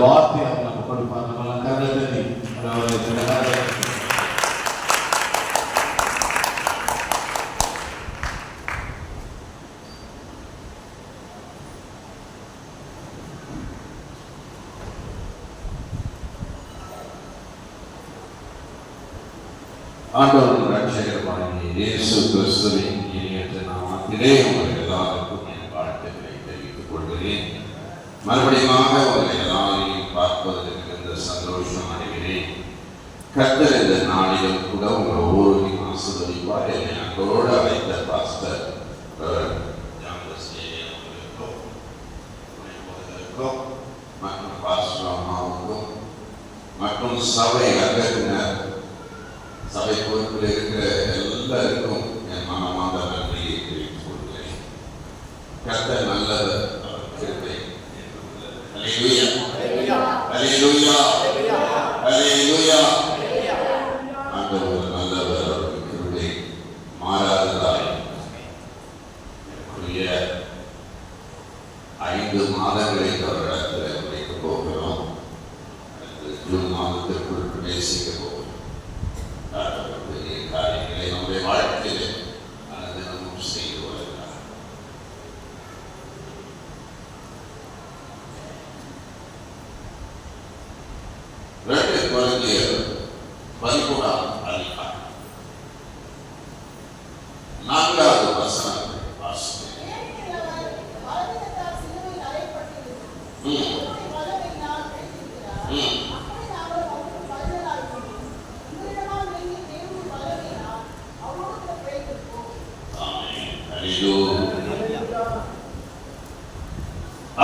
வார்த்தை நமக்கு கொடுப்பார். நம்ம கருத்தை ஆண்டவரின் ரட்சகருமான இயேசு கிறிஸ்துவின் இனியற்ற நாமத்திலே உங்கள் எல்லாருக்கும் என் வாழ்த்துக்களை தெரிவித்துக் கொள்கிறேன். மறுபடியும் உங்களை எல்லாரையும் பார்ப்பதற்கு மிகுந்த சந்தோஷம் அடைகிறேன். கர்த்தர் இந்த நாளிலும் கூட உங்கள் ஒவ்வொருவரையும் ஆசீர்வதிப்பார். என்னை அங்கோடு அழைத்த பாஸ்டர் மற்றும் பாஸ்டர் அம்மாவுக்கும் மற்றும் சபை அங்கத்தினர், சபை பொறுப்பில் இருக்கிற எல்லாருக்கும் என் மனமார்ந்த நன்றியை தெரிவித்துக் கொள்கிறேன். கர்த்தர் நல்லவர், அவர் கிருபை. அல்லேலூயா, அல்லேலூயா, அல்லேலூயா. ஆண்டவர் நல்லவர், அவருக்கு கிருபை மாறாததாய். 5 மாதங்களை அவரிடத்தில் உழைக்கப் போகிறோம். ஜூன் மாதத்திற்குள் பேசிக்க போகிறோம். பெரிய காரியங்களை நம்முடைய வாழ்க்கையிலே அனுதினமும் செய்து வருகிறார். கொரிந்தியர் 13ஆம் அதிகாரம் 4வது வசனத்தை வாசிக்கிறேன்.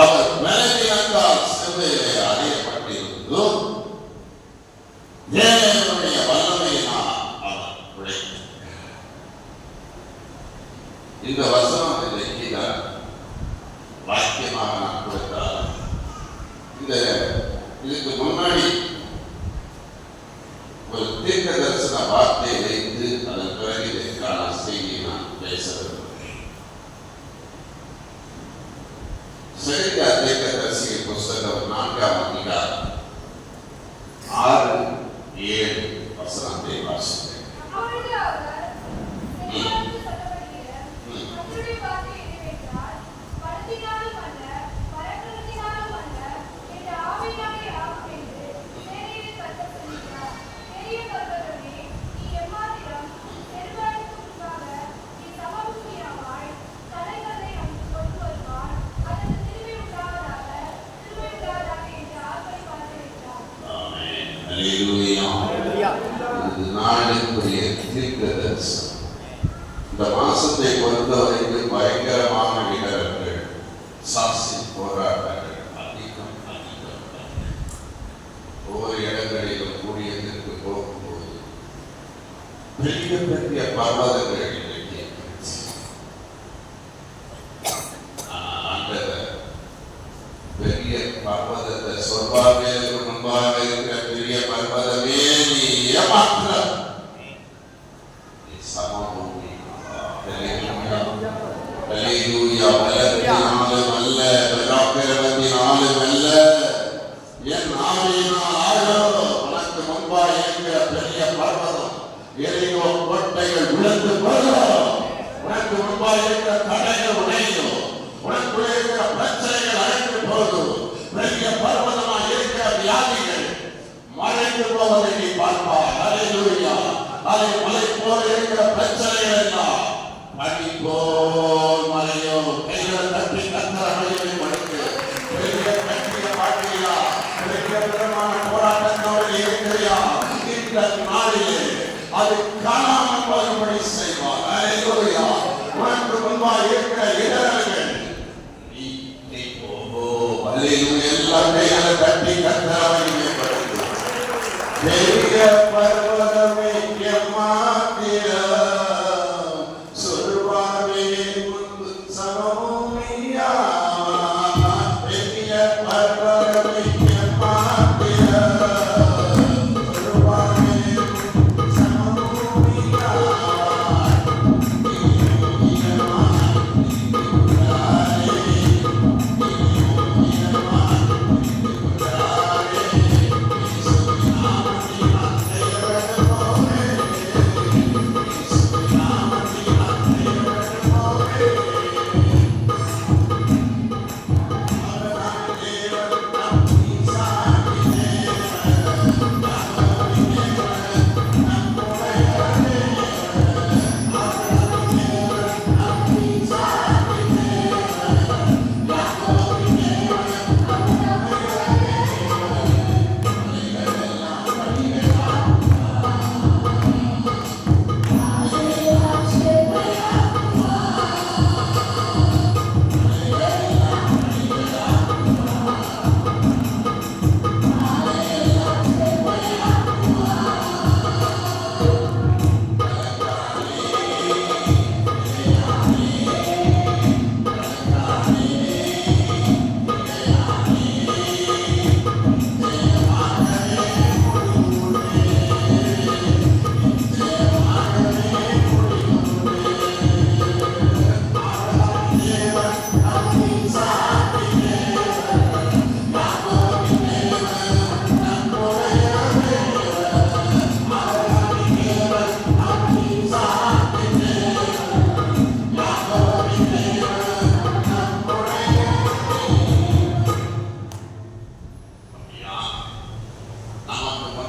அவர் பலவீனத்தால் சிலுவையிலே அறையப்பட்டிருந்தும் தேவனுடைய வல்லமையினால் அவர் உழைத்தார். இந்த வசனம் இலக்கியதான் வாக்கியமாக நான் கொடுத்தால், இதுக்கு முன்னாடி ஒரு தீர்க்க தரிசன வார்த்தை வைத்து அதன் பிறகு இதற்கான செய்தியை நான் பேச விரும்புகிறேன். சரியா தீர்க்க தரிசியின் புஸ்தகம் 4ஆம் அதிகாரம் 6-7 வசனத்தை வாசிக்கிறேன். இந்த மாசத்தை பொறுத்தவரைக்கும் பயங்கரமான நிகழ்வுகள், சாட்சி போராட்டங்கள் அதிகம். ஒவ்வொரு இடங்களிலும் கூடியதற்கு போகும்போது பெரிய பெரிய பர்வதங்கள் பெரிய பர்வதத்தை சொர்பாவிற்கு முன்பாக இருக்கிற பெரிய பர்வதமே நீ ஏமாற்ற சமபூமி. அல்லேலூயா. பலத்தினாலும் அல்ல, பராக்கிரமத்தினாலும் அல்ல, என் ஆவியினால் ஆளோ. உனக்கு முன்பாக இருக்கிற பெரிய பர்வதம் எரியும், கோட்டைகள் விழுந்து போகும். உனக்கு முன்பாக இருக்கிற தடைகள் உடையும், உனக்குள்ளே இருக்கிற பிரச்சனைகள் அழைத்து போகும். பெரிய பர்வதமாக இருக்கிற வியாதிகள் மறைந்து போவதை நீ பார்ப்பார். அல்லேலூயா. அதை மலை போல இருக்கிற பிரச்சனைகள் எல்லாம் பனி போல் மலையோ. கைகளை தட்டி கத்தர மலையை மடித்து பெரிய கட்டிய வாழ்க்கையா, பெரிய விதமான போராட்டத்தோடு இருக்கிறியா, இந்த நாளிலே அது காணாமல் போகும்படி செய்வார். அல்லேலூயா. உனக்கு முன்பாக இருக்கிற இடர்கள் நீ போகோ. அல்லேலூயா. எல்லாம் கைகளை தட்டி கத்தர மலையை படுத்து பெரிய பர்வதமே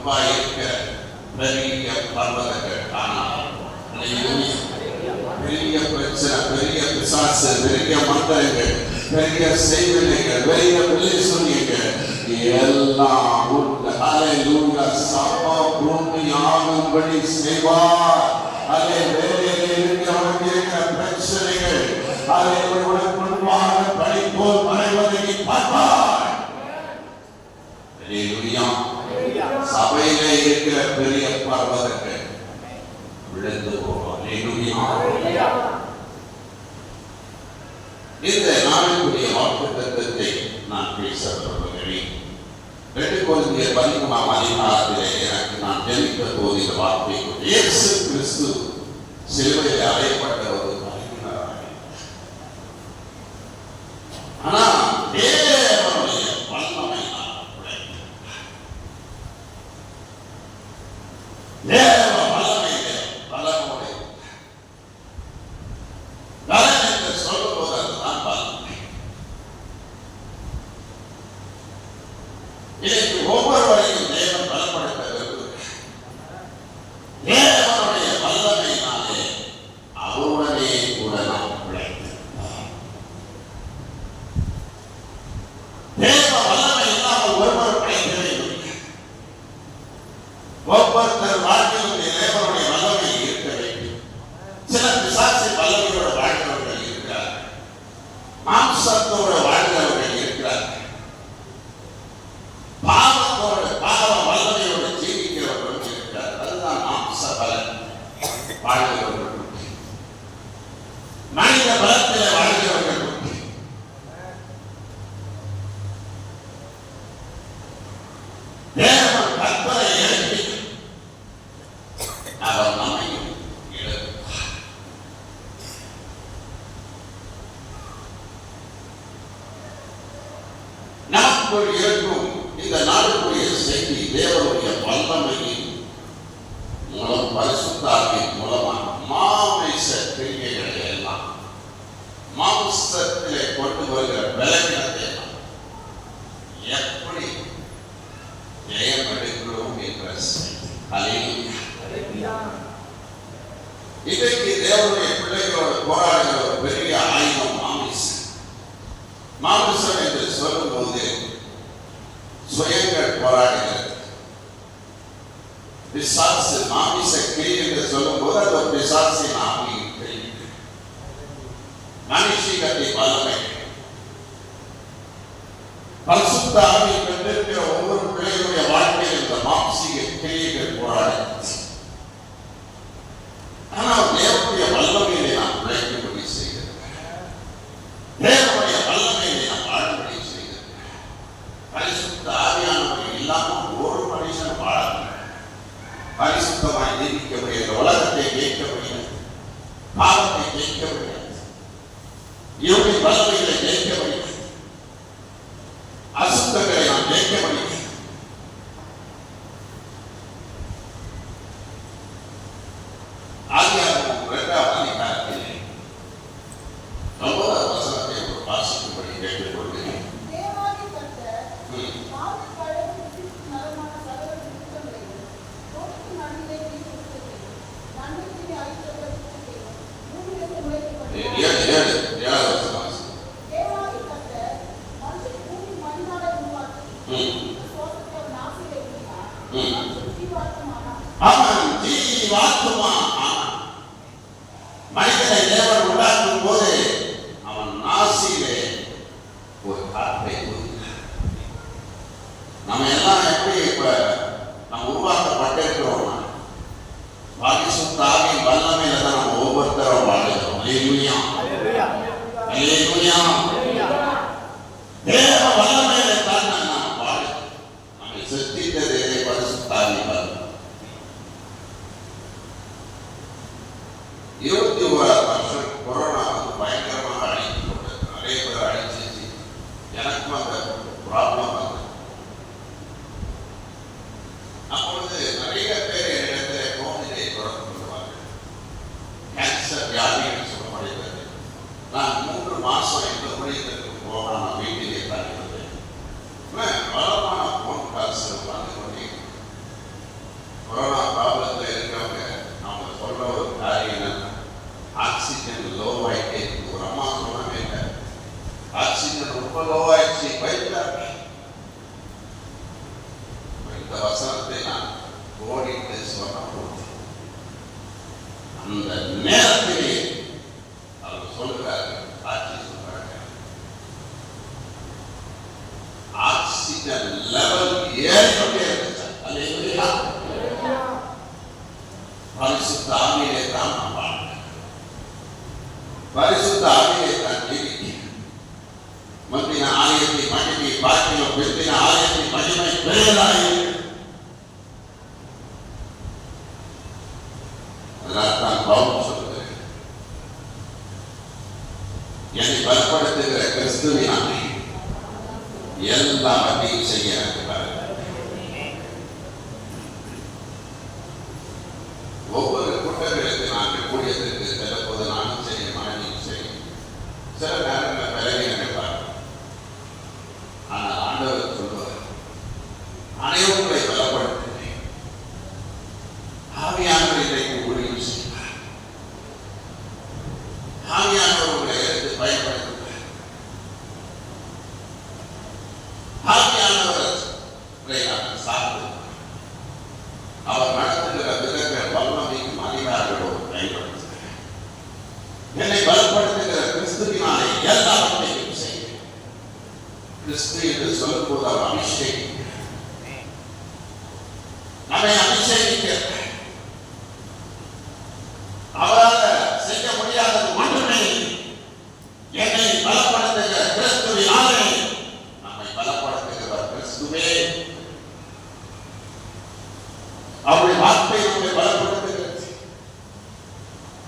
முன்பா இருக்கிற பெரிய பர்வதங்கள் ஆனால் பெரிய பிரச்சனை, பெரிய பிசாசு, பெரிய மந்திரங்கள், பெரிய செய்வினைகள், பெரிய வில்லிசூனியங்கள் எல்லாம் ஹல்லேலூயா சபா பூமி ஆகும்படி செய்வார். அதே வேலையில் இருக்கிறவனுக்கு இருக்கிற பிரச்சனைகள் அதை உனக்கு முன்பாக பனி போல் மறைவதை பார்ப்பார். ஹல்லேலூயா. சபையிலே இருக்கிற பெரிய பர்வதங்கள் விழுந்து போகும். ஹல்லேலூயா. இந்த நாளுக்குரிய வாக்குத்தத்தத்தை நான் பேச விரும்புகிறேன். 2 கொரிந்தியர் 13ஆம் அதிகாரத்திலே எனக்கு நான் ஜெபித்த போது இந்த வார்த்தை, இயேசு கிறிஸ்து சிலுவையில் அறையப்பட்ட ஒரு மனிதனாக, ஆனால் தேவனுடைய வல்லமை தேவ வல்லமையிலே பலனோடு பலன் என்று சொல்லும்போது அதுதான் வல்லமை. இதற்கு ஒவ்வொருவரையும் தேவன் பலப்படுத்த விரும்புகிறார். தேவனுடைய வல்லமையினாலே அவருடனே கூட நாம் உழைத்திருக்கிறோம். தேவ வல்லமை இல்லாமல் ஒருவர் உழைக்கவே முடியாது. ஒவ்வொருத்தர் வாழ்க்கையிலும் தேவனுடைய வல்லமை இருக்க வேண்டும். சில பிசாசு வல்லமையோட வாழ்கிறவர்கள் இருக்கிறார்கள், மாம்சத்தோட வாழ்கிறவர்கள் இருக்கிறார்கள், பாவ வல்லமையோடு ஜீவிக்கிறவர்கள் இருக்கிறார். அதுதான் மாம்ச பலன் வாழ்கிறவர்கள். மனித பலத்தில் வாழ்கிறவர்கள் தேவன் கற்பனை எழுப்பி அவர் நம்மையும் எழுப்புவார். நமக்குள் இருக்கும் இந்த நாளுக்குரிய செய்தி தேவனுடைய வல்லமையின் மூலம், பரிசுத்த ஆவியின் மூலமாக மாமிச கிரியைகளை எல்லாம், மாம்சத்திலே கொண்டு வருகிற பலவீனத்தை எல்லாம் எப்படி ஜெயம் எடுக்கிறோம் என்ற செய்தி. ஹல்லேலூயா. இன்றைக்கு தேவனுடைய பிள்ளைகளோடு போராடுகிற ஒரு பெரிய ஆயுதம் மாமிசம். மாமிசம் என்று சொல்லும்போது சுயங்கள் போராடுகிறது. பிசாசு மாமிச கிரி என்று சொல்லும்போது அது ஒரு பிசாசின் ஆவியின் கிரி. மனுஷிகத்தை வல்லமை பரிசுத்த ஆவியை பெற்றிருக்கிற ஒவ்வொரு பிள்ளைகளுடைய வாழ்க்கையில் இந்த மாம்சீக கிரியைகள் போராடுகிறது. ஆனால் தேவனுடைய வல்லமையிலே நாம் உழைக்கும்படி செய்கிறது. தேவனுடைய வல்லமையிலே நாம் வாழும்படி செய்கிறது. பரிசுத்த ஆவியானவர்கள் இல்லாமல் ஒரு மனுஷன் வாழ பரிசுத்தமாய் ஜீவிக்க முடியாது. உலகத்தை ஜெயிக்க முடியாது, பாவத்தை ஜெயிக்க முடியாது, இவருடைய வல்லமைகளை ஜெயிக்க முடியாது, அசுத்தங்களை நாம் ஜெயிக்க முடியாது. ஆதியாகமம் 2ஆம் அதிகாரத்திலே 9ஆம் வசனத்தை வாசிக்கும்படி கேட்டுக்கொள்கிறேன். மனிதனை தேவன் உண்டாக்கும் போது அவன் நாசியிலே ஒரு காற்றை ஊதினார். நம்ம எல்லாம் எப்படி இப்ப நம்ம உருவாக்கப்பட்டிருக்கிறோம், பரிசுத்த ஆவியின் வல்லமையில தான் நம்ம ஒவ்வொருத்தரும் வாழுகிறோம். ஹல்லேலூயா. ஹல்லேலூயா. தேவ வல்லமையில தான் நாம் வாழுகிறோம். நம்மை சிருஷ்டித்தது பரிசுத்த ஆவியின் வல்லமை. 21 வருஷம் கொரோனா பயங்கரமாக அழித்து கொண்டது. நிறைய பேர் அழிச்சிச்சு. எனக்கும் அந்த ப்ராப்ளம் வந்தது. அப்பொழுது நிறைய பேர் என்னிடத்தில் கோவிலை தொடர்பு கொள்வார்கள். கேன்சர் வியாதிகள் சுகமடைந்தது. நான் 3 மாசம் எந்த ஊழியத்திற்கு போகாமல் வீட்டிலே தங்கினது. வளமான போன் காசு வந்து கொண்டே ஏறிக்கொண்டே இருந்துச்சு. அல்லேலூயா. பரிசுத்த ஆவியிலே தான் நாம் வாழ்கிறோம். பரிசுத்த ஆவியிலே தான் ஜீவிக்கிறோம். முந்தின ஆலயத்தை மகிமை பார்க்கிறோம், பிந்தின ஆலயத்தை மகிமை பெறுவதாக இருக்கிறது. அதனால்தான் பவுல் சொல்லுகிறேன், என்னை பலப்படுத்துகிற கிறிஸ்துவினாலே எல்லாவற்றையும் செய்ய எனக்கு பலன். ஒவ்வொரு கூட்டங்களுக்கு நாங்கள் கூடியதற்கு செல்லும்போது நானும் சரி, மனைவியும் சரி, சில நேரங்களில் விலகி நினைப்பார். ஆனால் ஆண்டவர் சொல்வார், அனைவருடைய பலப்படுத்துகிறேன். ஆவியானவர் இன்றைக்கு ஊழியம் செய்வார். ஆவியானவர் உங்களை எடுத்து பயன்படுத்துவார். ஆவியானவரை நான் சார்ந்து அவர் நடத்துகிற விதங்கள் வல்லமைக்கும் அதிகாரங்களோடு பயன்படுத்துகிறேன். என்னை பலப்படுத்துகிற கிறிஸ்துவினாலே எல்லாவற்றையும் செய்கிறேன். கிறிஸ்து என்று சொல்லும்போது அவர் அபிஷேகிக்கிறார். நம்மை அபிஷேகிக்கிறார். அவரால் செய்ய முடியாதது ஒன்றுமே இல்லை. என்னை பலப்படுத்துகிற கிறிஸ்துவினாலே நம்மை பலப்படுத்துகிறவர் கிறிஸ்துவே. அவருடைய வார்த்தை நம்மை பலப்படுத்துகிறது.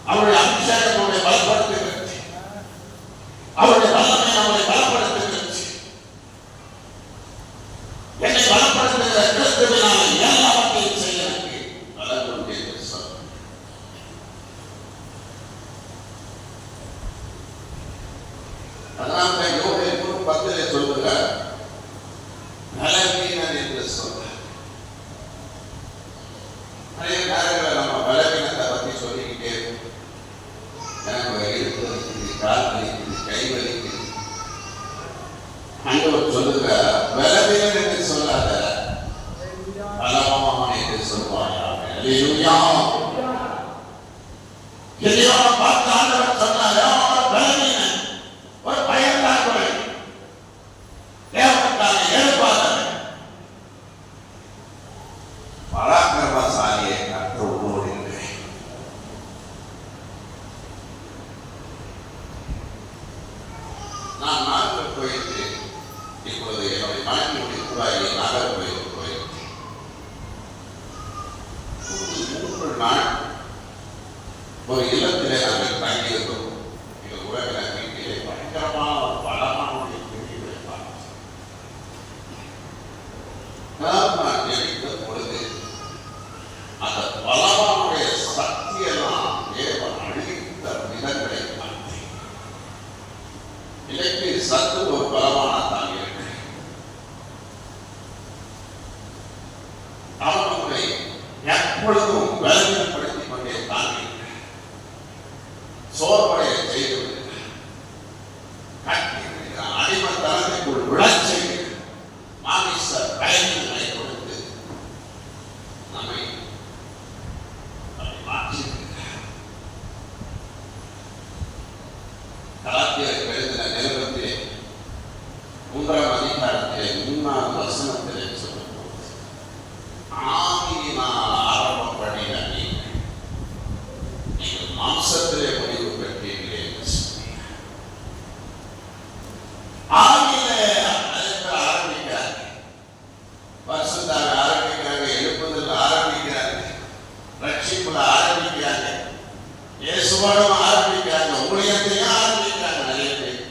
அவருடைய அபிஷேகம் நம்மை பலப்படுத்துகிறது. அவருடைய வல்லமை நம்மை பலப்படுத்துகிறது. என்னை பலப்படுத்துகிற கிறிஸ்துவினாலே எல்லாவற்றையும் செய்ய எனக்கு பலன் உண்டு என்று சொன்னார். அதனால்தான் யோவேல் 3:10 சொல்லுகிறார், பலவீனன் என்று சொல்றார். நிறைய நேரங்களில் நம்ம பலவீனத்தை பற்றி சொல்லிக்கிட்டே இருக்கோம். எனக்கு இடுப்பு வலிக்குது, கால் வலிக்குது, கை வலிக்குது. ஆண்டவர் சொல்லுகிறார், பலவீனன் என்று சொல்லாத, பலவான் என்று சொல்வாயாக. அல்லேலூயா. எதையோட பார்த்து ஆண்டவர் சொன்னார், பலவீனன், ஒரு பயந்தாக்குறை, தேவனுக்காக எழுப்பாதவன், பராக்கிரமசாலியை கர்த்தர் ஓடுகிறேன். நான் நாகர்கோயிலுக்கு இப்பொழுது என்னுடைய மனைவியுடைய குழாயை நாகர்கோயிலுக்கு போயிருக்கேன். 3 நாள் ஒரு இல்லத்திலே நாங்கள் தங்கியிருந்தோம். எங்கள் உறவினர் வீட்டிலே பயங்கரமான ஒரு பலமானுடைய பிரிவுகளை பார்த்தோம். நான் ஜெபித்த பொழுது அந்த பலவானுடைய சக்தியெல்லாம் தேவன் அழித்த விதங்களை பார்த்தேன். இன்றைக்கு சத்து ஒரு பலவானத்தான் இருக்கு. அவனை எப்பொழுதும் பலவீனப்படுத்திக் கொண்டே தான் இருக்கிறார். சோர்வடைய செய்து கட்டிவிடுகிறார். அடிமத்தனத்திற்குள் விழச் செய்கிறார். மாமிச பயன்களை கொடுத்து நம்மை மாற்றிவிடுகிறார். கலாத்தியருக்கு எழுதின நிருபத்திலே 3ஆம் அதிகாரத்திலே 3ஆம் வசனத்திலே சொல்லும்போது, ஆவியினால் ஆரம்பப்படின நீங்கள் மாம்சத்திலே முடிவு பெற்றீர்களே என்று சொன்னீர். ஆவியிலே ஆரம்பிக்கிறாங்க, பரிசுத்தாக ஆரம்பிக்கிறாங்க, எழுப்புதல் ஆரம்பிக்கிறாங்க, ரட்சிப்புல ஆரம்பிக்கிறாங்க, இயேசுவோடும் ஆரம்பிக்கிறாங்க, ஊழியத்தையும் ஆரம்பிக்கிறாங்க. நிறைய பேர்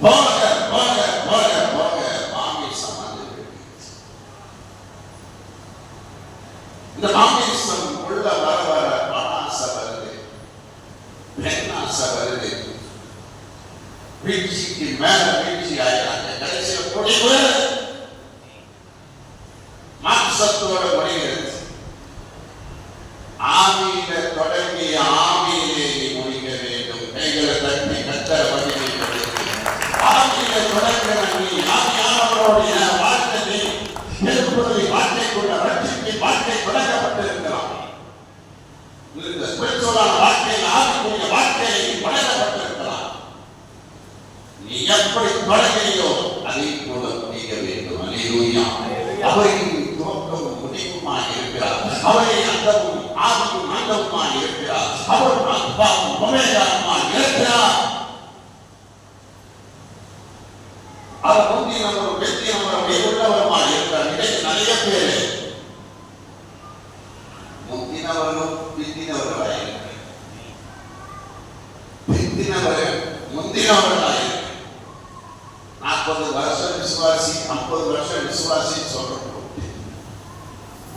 போக போக போக போக மாமிசம் வந்து இந்த மாமிசம் உள்ள வர வர பணாசை வருது, பெண்ணாசை வருது, வீழ்ச்சிக்கு மேல வீழ்ச்சி ஆயிடாங்க. கடைசியில் முடிவு மாம்சத்தோட முடிகிறது. ஆவியில தொடங்கி ஆவியிலே நீ முடிக்க வேண்டும். கைகளை தட்டி கத்தர மகிமை கொடுத்து ஆவியில தொடங்கிற நீ ஆவியானவருடைய வாழ்க்கை எழுப்புவதை வாழ்க்கைக்குள்ள ரட்சிக்கு வாழ்க்கை தொடங்கப்பட்டிருக்கலாம். இந்த ஸ்பிரிச்சுவலான வாழ்க்கையில் ஆவிக்குரிய வாழ்க்கையை தொடங்கப்பட்டிருக்கலாம். நீ எப்படி தொடங்கியோ அதை போல முடிக்க வேண்டும். அல்லேலூயா. அவருக்கு துவக்கமும் முடிவுமாய் இருக்கிறார். அவரை அந்தமும் ஆதியும் அந்தமுமாய் இருக்கிறார். அவர் அல்பாவும் ஒமேகாவுமாய் இருக்கிறார். அவர் முந்தினவரும் வெற்றினவரும் உள்ளவருமாய் இருக்கிறார். இன்றைக்கு நிறைய பேர் முந்தினவர்களும் பிந்தினவர்களாய் இருக்கிறார். பிந்தினவர்கள் முந்தினவர்களாய் இருக்கிறார். 40 வருஷம் விசுவாசி, 50 வருஷம் விசுவாசி சொல்றோம்.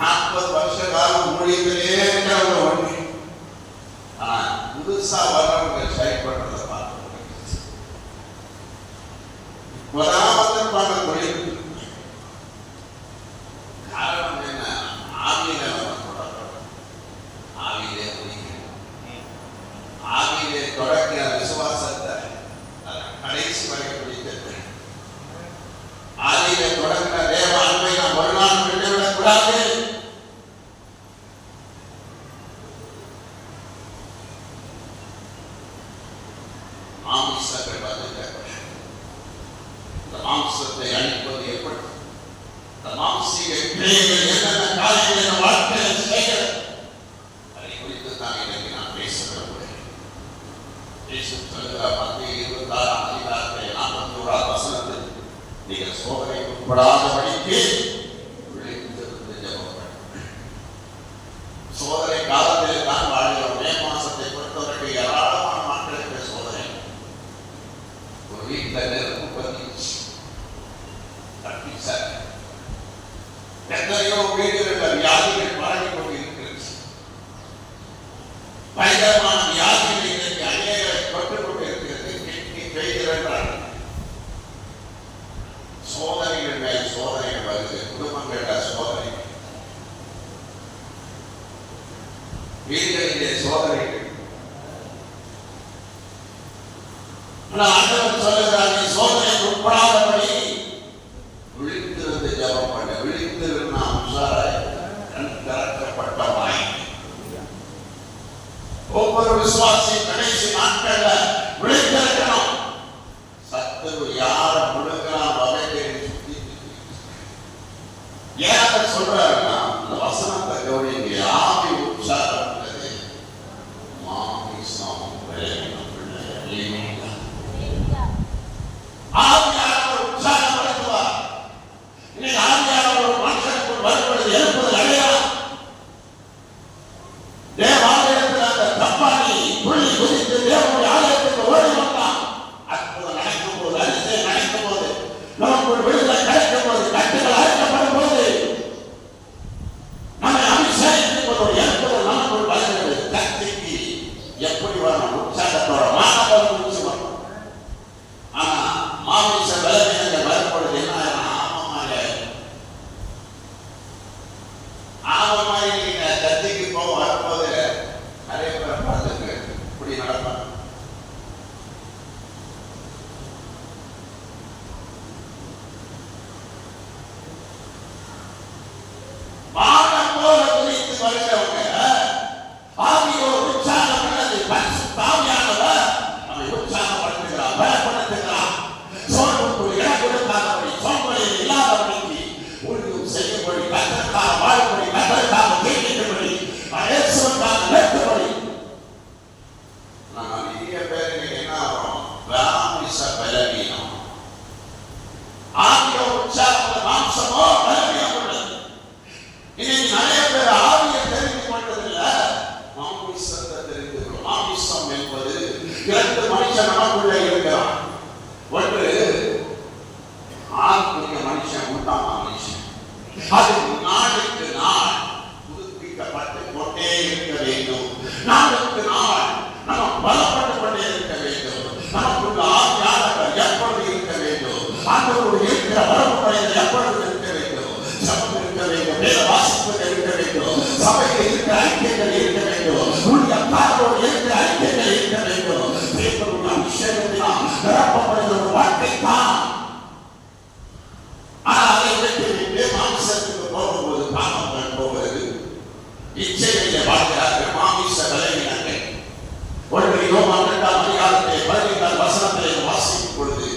40 வருஷ காலம் ஊழியத்திலே இருக்கிறவங்க ஒன்று. ஆனா புதுசா வர்றவங்க செயல்படுறத பார்க்க பராமரிப்பான தொழில். காரணம் என்ன? ஆவியில நம்ம தொடர்றோம். ஆவியிலே முடிக்கிறோம். ஆவியிலே தொடக்கிற விசுவாசத்தை கடைசி வரை பிடிக்கிறது. ஆவியிலே தொடங்கின தேவ அன்பை நாம் ஒரு நாள் விட்டுவிடக் கூடாது. மாமிசத்தை மாம்சத்தை அழிப்பது எப்படி? மாம்சீக கிரியைகள் என்னென்ன காரியங்களை நம் வாழ்க்கையில் செய்கிறது அதை குறித்து தான் இன்னைக்கு நான் பேச விரும்புகிறேன். இயேசு சொல்கிறார், மத்தேயு 26ஆம் அதிகாரத்திலே 41ஆம் வசனத்தில், நீங்கள் சோதனைக்கு உட்படாதபடிக்கு விழித்திருந்து ஜெபம் பண்ணுங்கள். சோதனை காலத்திலே தான் வாழ்கிறோம். மே மாசத்தை பொறுத்தவரைக்கும் ஏராளமான மக்களுக்கு சோதனை. ஒரு வீட்டில் நெருப்பு பத்திச்சு, எத்தனையோ வீடுகளில் வியாதிகள் பரவி கொண்டிருக்கிறது. பயங்கரமான வியாதிகள் இன்றைக்கு அநேகரை தொட்டுக் கொண்டிருக்கிறது. கிட்னி ஃபெயிலியர் என்றார்கள். சோதனைகள் மேல் சோதனைகள் வருது. குடும்பங்களில் சோதனை, வீடுகளிலே சோதனைகள். ஆண்டவர் சொல்லுகிறார், நீ சோதனைக்கு உட்படாதபடி விழித்திருந்து ஜெபம் பண்ண. விழித்திருந்தா உஷாராய் திறக்கப்பட்டவாய். ஒவ்வொரு விசுவாசி கடைசி நாட்கள்ல விழித்திருக்கணும். சத்துரு யார முழுக்கலாம் வகைகளை சுத்தி ஏன் சொல்றாருன்னா, அந்த வசனத்தை கவனிங்க. ஆவி உற்சாகம் உள்ளது, மாமிசம் பலவீனம் உள்ளது. ஆவியானவர் உற்சாகப்படுத்துவார். இன்னைக்கு ஆவியானவர் ஒரு மனுஷனுக்குள் வரும்பொழுது எழுப்புதல் அடையலாம். தேவாலயத்தில் அந்த தப்பாணி துள்ளி குதித்து தேவனுடைய ஆலயத்துக்கு ஓடி வந்தான். அற்புதம் நடக்கும் போது, அதிசயம் நடக்கும் போது, நமக்கு விடுதலை கிடைக்கும் போது, கட்டுகள் அழைக்கப்படும் போது, நம்மை அபிஷேகிக்கும் போது ஒரு எழுப்புதல் நமக்குள் வருகிறது. கத்திக்கு எப்படி வரணும்? உற்சாகத்தோட மாணவர் முடிச்சு வரணும். ஆனா மாமிச பலவீனங்கள் வரும்பொழுது என்ன ஆமாமாய் நீங்க கத்திக்கு போக வரும்போது நிறைய பேர் பார்த்துக்கு இப்படி நடப்பாங்க. வானம் போல குறித்து வருகிறவங்க ஆவியோட உற்சாகம் உள்ளது. தாவியானவர் நம்மை உற்சாகப்படுத்துகிறார், பலப்படுத்துகிறார். சோர்வுக்கு இடம் கொடுக்காதபடி, சோம்பலை இல்லாதபடிக்கு ஊழியம் செய்யும்படி, கத்தற்காக வாழும்படி, கத்தற்காக கேட்கும்படி, இயேசுவுக்காக நிற்கும்படி. நாங்கள் நிறைய பேருக்கு என்ன ஆகிறோம்? மாமிச பலவீனம். ஆவியோட உற்சாகம், மாம்சமோ பலவீனம் உள்ளது. இன்னைக்கு நிறைய பேர் ஆவியை தெரிந்து கொண்டதில்லை, மாமிசத்தை தெரிந்து கொள்ளும். மாமிசம் என்பது இரண்டு மனுஷன் நமக்குள்ளே இருக்கிறான். ஒன்று ஆத்மீக மனுஷன், உண்டான மனுஷன். அது நாளுக்கு நாள் புதுப்பிக்கப்பட்டு கொண்டே இருக்க வேண்டும். நாளுக்கு நாள் நம்ம பலப்பட்டு கொண்டே இருக்க வேண்டும். நமக்குள்ள ஆவியானவர் எப்பொழுது இருக்க வேண்டும்? ஆண்டவரோடு இருக்கிற வரமுறையில் எப்பொழுது இருக்க வேண்டும்? சபை இருக்க வேண்டும், வேத வாசிப்புகள் இருக்க வேண்டும், சபையில் இருக்கிற ஐக்கியங்கள் இருக்க வேண்டும், ஊழியக்காரரோடு இருக்கிற ஐக்கியங்கள் இருக்க வேண்டும். தேவனுடைய அபிஷேகத்தினால் நிரப்பப்படுகிற ஒரு வாழ்க்கை தான். ஆனால் அதை விட்டு மாமிசத்துக்கு போகும்போது பாவங்கள் போகிறது, இச்சைகளிலே வாழ்கிறார்கள். மாமிச பலவீனங்கள். ஒன்று யோவான் 2ஆம் அதிகாரத்திலே 15ஆம் வசனத்திலே வாசிக்கும் பொழுது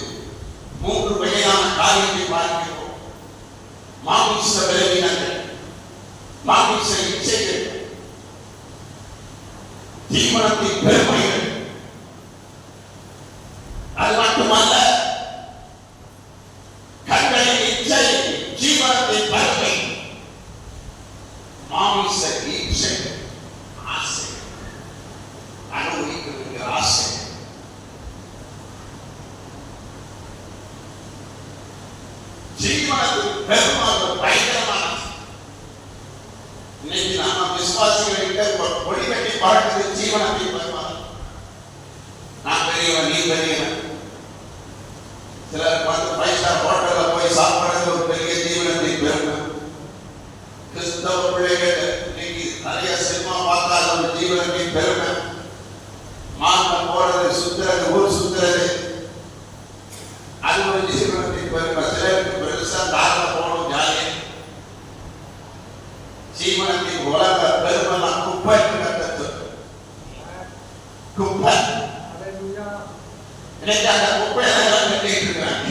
ஜீவனத்தின் பெருமைகள். அது மட்டுமல்ல, கண்களின் இச்சை, ஜீவனத்தின் பெருமை, மாமிச இச்சை, ஆசை, அனுபவிக்கிற ஆசை. ஜீவனத்தின் பெருமை பயங்கரமானது. இன்னைக்கு நாம விசுவாசிகளிட்ட கொடி கட்டி பார்க்கிறது ஜீவனத்தின் பெருமை. நான் பெரியவன், நீ பெரியவன். சிலர் 5 ஸ்டார் ஹோட்டல்ல போய் சாப்பிடுறது ஒரு பெரிய ஜீவனத்தின் பெருமை. கிறிஸ்தவ பிள்ளைகள் இன்னைக்கு நிறைய சினிமா பார்த்தால் ஒரு ஜீவனத்தின் பெருமை. மார்க்கம் போறது, சுத்துறது, ஊர் சுத்துறது, அது ஒரு ஜீவனத்தின் பெருமை. சிலருக்கு பெருசா தாராள போகணும், ஜாலியா. ஜீவனத்தின் உலக பெருமை நான் குப்பை கட்டத்து குப்பை. இன்னைக்கு அந்த குப்பை எல்லாம் கட்டிட்டு இருக்காங்க.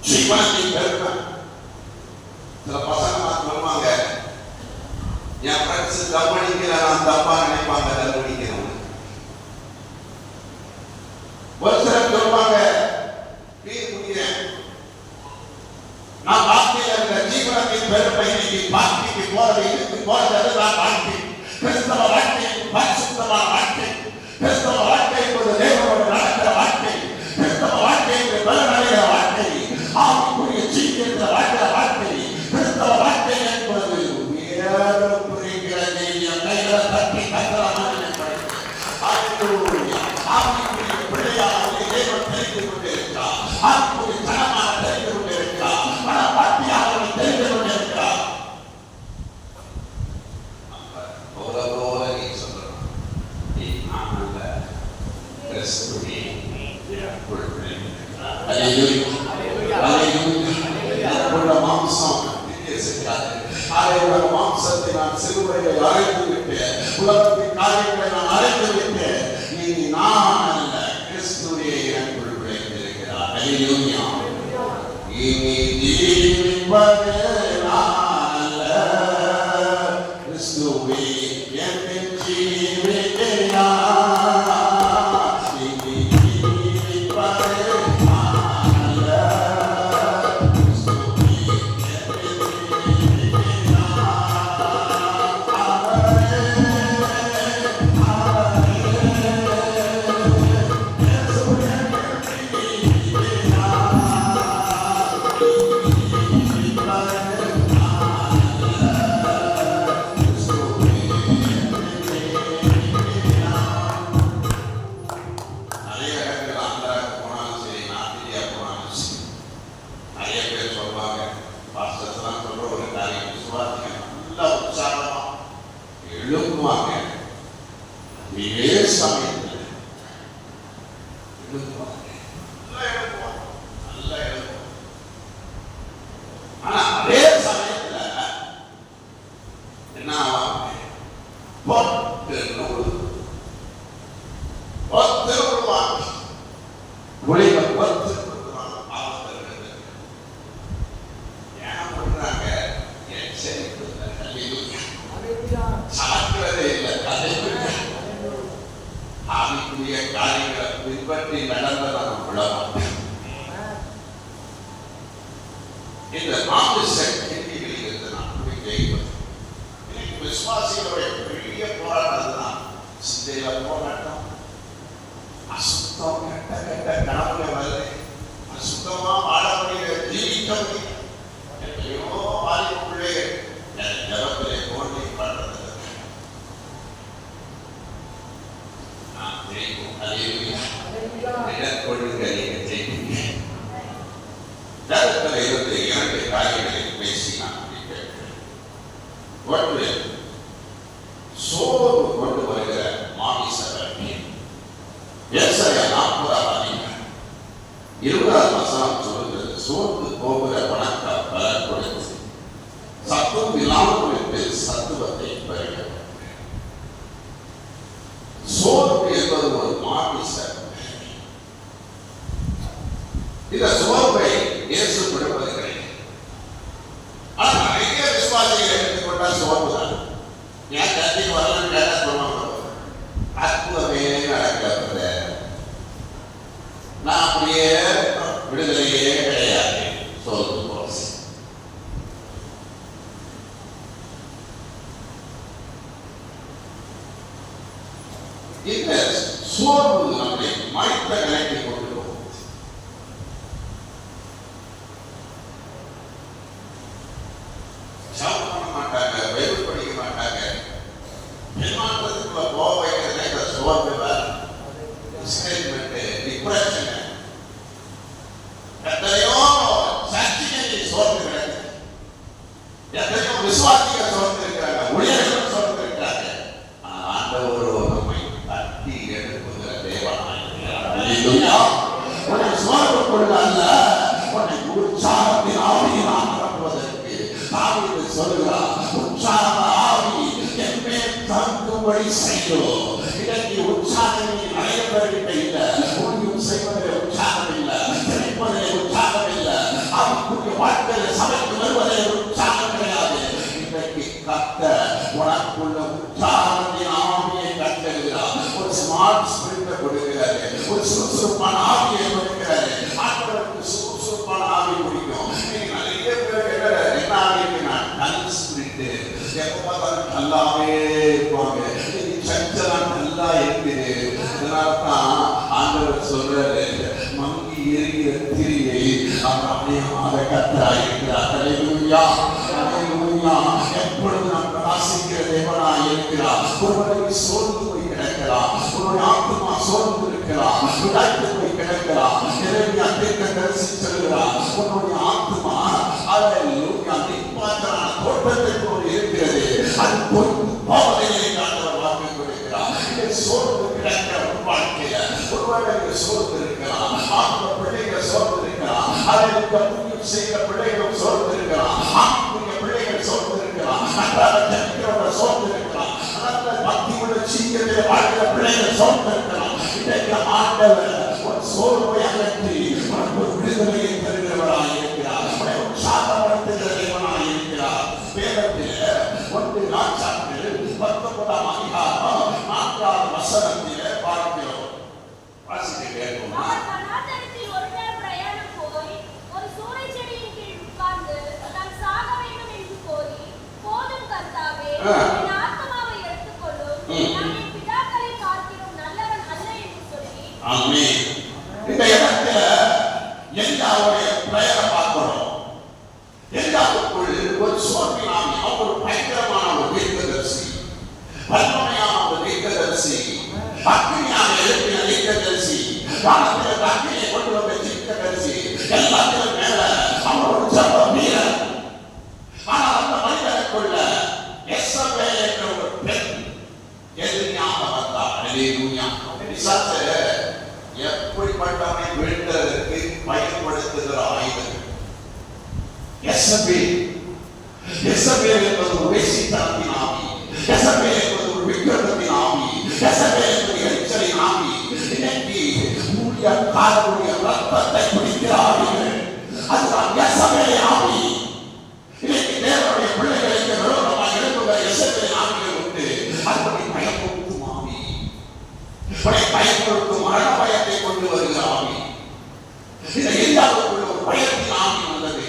ஜீவனத்தின் பெருமை. சில பசங்க சொல்லுவாங்க, என் ஃப்ரெண்ட்ஸ் தப்படிக்கிற நான் தப்பா நினைப்பாங்க, தப்படிக்கிறவங்க. ஒரு சிலர் சொல்லுவாங்க, நான் வாழ்க்கையில் இருந்த ஜீவனத்தின் பெருமை இன்னைக்கு வாழ்க்கைக்கு போறது நான் வாழ்க்கை. கிறிஸ்தவ வாழ்க்கை பரிசுத்தமான வாழ்க்கை. கிறிஸ்தவ வாழ்க்கை என்பது தேவனோடு நடக்கிற வாழ்க்கை. கிறிஸ்தவ வாழ்க்கை என்பது பலனடைகிற வாழ்க்கை. ஆவிக்குரிய ஜீவிக்கிற வாழ்க்கிற வாழ்க்கை. கிறிஸ்தவ வாழ்க்கை என்பது வேறு புரிகிற தெய்வம் கையில தட்டி கத்தலாமல் ஆவிக்குரிய பிள்ளையாக தேவன் தெரிந்து கொண்டிருக்கிறார். ஆவிக்குரிய தனமாக தெரிந்து கொண்டிருக்கிறார். மனப்பாட்டியாக அவர்கள் தெரிந்து கொண்டிருக்கிறார். மாம்சத்தை நான் சிறுவரை அழைத்து விட்டேன். உலகத்தின் காரியங்களை நான் அழைத்து விட்டேன். இனி நான் அல்ல, கிறிஸ்துவே எனக்குள் விளைந்திருக்கிறார். அல்லேலூயா. இனி ஜீவிப்பது நான் அல்ல, கிறிஸ்துவே என்னில் ஜீவிக்கிறார். இனி ஜீவிப்பது நான் அல்ல, கிறிஸ்துவே என்னில் ஜீவிக்கிறார். பின்பற்றி நடந்ததான உலகம் இந்த மாமிச கேள்விகளில் இருந்து நாம் ஜெயிப்பது. இன்னைக்கு விசுவாசிகளுடைய பெரிய போராட்டம் தான் சிந்தையில போராட்டம். அசுத்தம் கெட்ட கெட்ட கனவுல வருது. அசுத்தமா வாழ முடியல, ஜீவிக்க முடியல. எத்தனையோ வாலிபுள்ளே ஜபத்திலே போட்டி பண்றது. நான் ஜெயிக்கும். அல்லேலூயா. கொள்ளுங்க, நீங்க ஜெயிப்பீங்க. ஜபத்தில் இருந்து 2 காரியங்களை பேசி நான் முடிக்கிறேன். ஒன்று, சோர்வு கொண்டு வருகிற மாமிச வாழ்க்கை. ஏசாயா 40:20 சொல்லுகிறது, சோர்ந்து போகிற வணக்க பலன் கொடுத்து சத்துவம் இல்லாமல் சத்துவத்தை பெறுகிறது. சோர்வு என்பது ஒரு மாமிச. இந்த சோர்வை இயேசு விடுவது கிடையாது. ஆனால் நிறைய விசுவாசிகளை எடுத்துக்கொண்டால் சோர்வு தான். விடுதலையே கிடையாது. சோர்ந்து போச்சு. இந்த சோர்வு நம்மை மனித நிலைக்கு கொண்டு போகும். ஜெபம் பண்ண மாட்டாங்க, பைபிள் படிக்க மாட்டாங்க. ஏமாற்றத்துக்குள்ள போக வைக்கிறதே இந்த சோர்வு வேற. Discouragement, depression. எத்தனையோ சர்ச்சைகள் சோர்ந்து கிடக்கு. எத்தனையோ விசுவாசிகள் சோர்ந்து இருக்கிறாங்க, ஊழியர்கள் சோர்ந்து இருக்கிறாங்க. ஆண்டவரோ நம்மை தட்டி எடுப்புகிற தேவனாய் இருக்கிறார். அல்லேலூயா. உன்னை சோர்வு கொள்ள அல்ல, உன்னை உற்சாகத்தின் ஆவியினால் நிரப்புவதற்கு தாவீது சொல்கிறார். உற்சாக ஆவி என் மேல் தங்கும்படி செய்யும். இதற்கு உற்சாகம் நிறைய பேர்கிட்ட இல்ல. ஊழியம் செய்வதில் உற்சாகம் இல்ல, கிடைப்பதில் உற்சாகம் இல்ல, அவருடைய வாழ்க்கையில் சபைக்கு வருவதில் உற்சாகம் கிடையாது. இன்றைக்கு கர்த்தர் உனக்குள்ள உற்சாகத்தின் ஆவியை கட்டளையிடுகிறார். ஒரு ஸ்மார்ட் ஸ்பிரிட்டை கொடுக்கிறாரு, ஒரு சுறுசுறுப்பான ஆவியை கொடுக்கிறாரு. ஆண்டவருக்கு சுறுசுறுப்பான ஆவி பிடிக்கும். நிறைய பேர் என்ன ஆவிக்குன்னா நல்ல ஸ்பிரிட், எப்ப பார்த்தாலும் நல்லாவே இருப்பாங்க. சஞ்சலம் நல்லா இருக்குது. இதனால்தான் ஆண்டவர் சொல்றாரு, மங்கி எரிகிற திரியை அவர் அப்படியே கர்த்தராய் இருக்கிறார். அல்லேலூயா, அல்லேலூயா. எப்பொழுது நாம் பிரகாசிக்கிற தேவனாய் இருக்கிறார். ஒருவரை சோர்ந்து போய் கிடக்கலாம், ஒரு ஆத்மா சோர்ந்து இருக்கலாம், விடாய்த்து போய் கிடக்கலாம். எனவே தரிசி சொல்கிறார், உன்னுடைய ஆத்மா அல்லேலூயா நிப்பாற்றமான தோட்டத்தை போல் இருக்கிறது, அது பொறுத்து போவதில்லை. ஆண்டவர் வாக்கு கொடுக்கிறார். இதை சோர்ந்து கிடக்கிற ஒரு வாழ்க்கையில ஒருவரை சோர்ந்து இருக்கலாம், ஆத்ம பிள்ளைகள் சோர்ந்து இருக்கலாம், அதற்கு முன்னியும் செய்கிற பிள்ளைகளும் சோர்ந்து இருக்கலாம், ஆத்மீக பிள்ளைகள் சோர்ந்து இருக்கலாம், நன்றாக ஜெபிக்கிறவங்க சோர்ந்து இருக்கலாம், நல்ல பக்தி உள்ள சீக்கிரத்தில் வாழ்கிற பிள்ளைகள் சோர்ந்து இருக்கலாம். இன்றைக்கு ஆண்டவர் ஒரு சோர்வை அகற்றி உனக்கு ஒரு விடுதலையை தருகிறவராக இருக்கிறார். உற்சாகப்படுத்துகிற தேவனாக இருக்கிறார். வேதத்தில் 1 நாட்கள் 19ஆம் அதிகாரம் 4ஆம் வசனத்திலே பார்க்கிறோம். வாசிக்க கேட்போம். அவர் வனாந்தரத்தில் ஒரு நாள் பிரயாணம் போய் ஒரு சூரைச் செடியின் கீழ் உட்கார்ந்து தான் சாக வேண்டும் என்று கோரி, போதும் கர்த்தாவே, என் ஆத்துமாவை எடுத்துக்கொள்ளும், நான் என் பிதாக்களை பார்க்கிறோம் நல்லவன் அல்ல என்று சொல்லி. ஆமென். இந்த இடத்துல எலியாவுடைய பிரயரை பார்க்கிறோம். எலியாவுக்குள் ஒரு சோர்வின் ஆவி, அவர் ஒரு பயங்கரமான ஒரு தீர்க்கதரிசி, வல்லமையான ஒரு தீர்க்கதரிசி, அக்னியாக எழுப்பின தீர்க்கதரிசி, வானத்தில் அக்னியை கொண்டு வந்த தீர்க்கதரிசி, எல்லாத்திலும் மேல அவர் ஒரு ஜெப வீரர். ஆனால் அந்த மனிதனுக்குள்ள எசபேல் என்ற ஒரு பெண் எதிரியாக வந்தார். அல்லேலூயா. பிசாசு எப்படிப்பட்டவனை வீழ்த்துவதற்கு பயன்படுத்துகிற ஆயுதம் எசபேல். எசபேல் என்பது ஒரு வேசித்தனத்தின் ஆவி, எசபேல் என்பது ஒரு விக்கிரகத்தின் ஆவி, எசபேல் என்பது எரிச்சலின் ஆவி. இன்னைக்கு ஊழியக்காரருடைய ரத்தத்தை குடிக்கிற ஆவிகள், அதுதான் எசபேல் ஆவி. இன்னைக்கு தேவனுடைய பிள்ளைகளுக்கு விரோதமாக எழுப்புகிற எசபேல் ஆவிகள் உண்டு. அதுபடி பயப்படுத்தும் ஆவி, பயப்படுத்தும் மரண பயத்தை கொண்டு வருகிற ஆவி. இந்த எலியாவுக்குள்ள ஒரு பயத்தின் ஆவி வந்தது,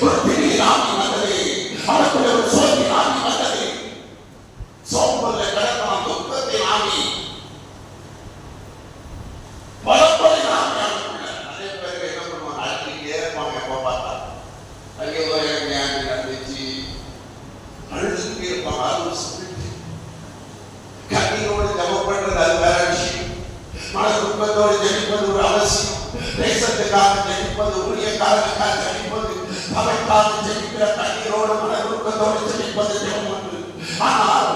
ஒரு திடீர் ஆவி வந்தது, அவருக்குள்ள ஒரு சோர்வின் ஆவி வந்தது, சோம்பல்ல கிடக்கலாம் துக்கத்தின் ஆவி, பலப்பதின் ஆவி அவருக்குள்ள. நிறைய பேருக்கு என்ன பண்ணுவாங்க, அழுத்திட்டே இருப்பாங்க. எப்போ பார்த்தா அங்கே எனக்கு ஞாபகம் நடந்துச்சு, அழுதுகிட்டே இருப்பாங்க. அது ஒரு ஸ்பிரிட். கண்ணீரோடு ஜெபம் பண்றது அது வேற விஷயம். மன துக்கத்தோடு ஜெபிப்பது ஒரு அவசியம். தேசத்துக்காக ஜெபிப்பது, ஊழியக்காரனுக்காக ஜெபிப்பது, சபைக்காக ஜெபிக்கிற கண்ணீரோடு மன துக்கத்தோடு ஜெபிப்பது ஜெபம் ஒன்று. ஆனால்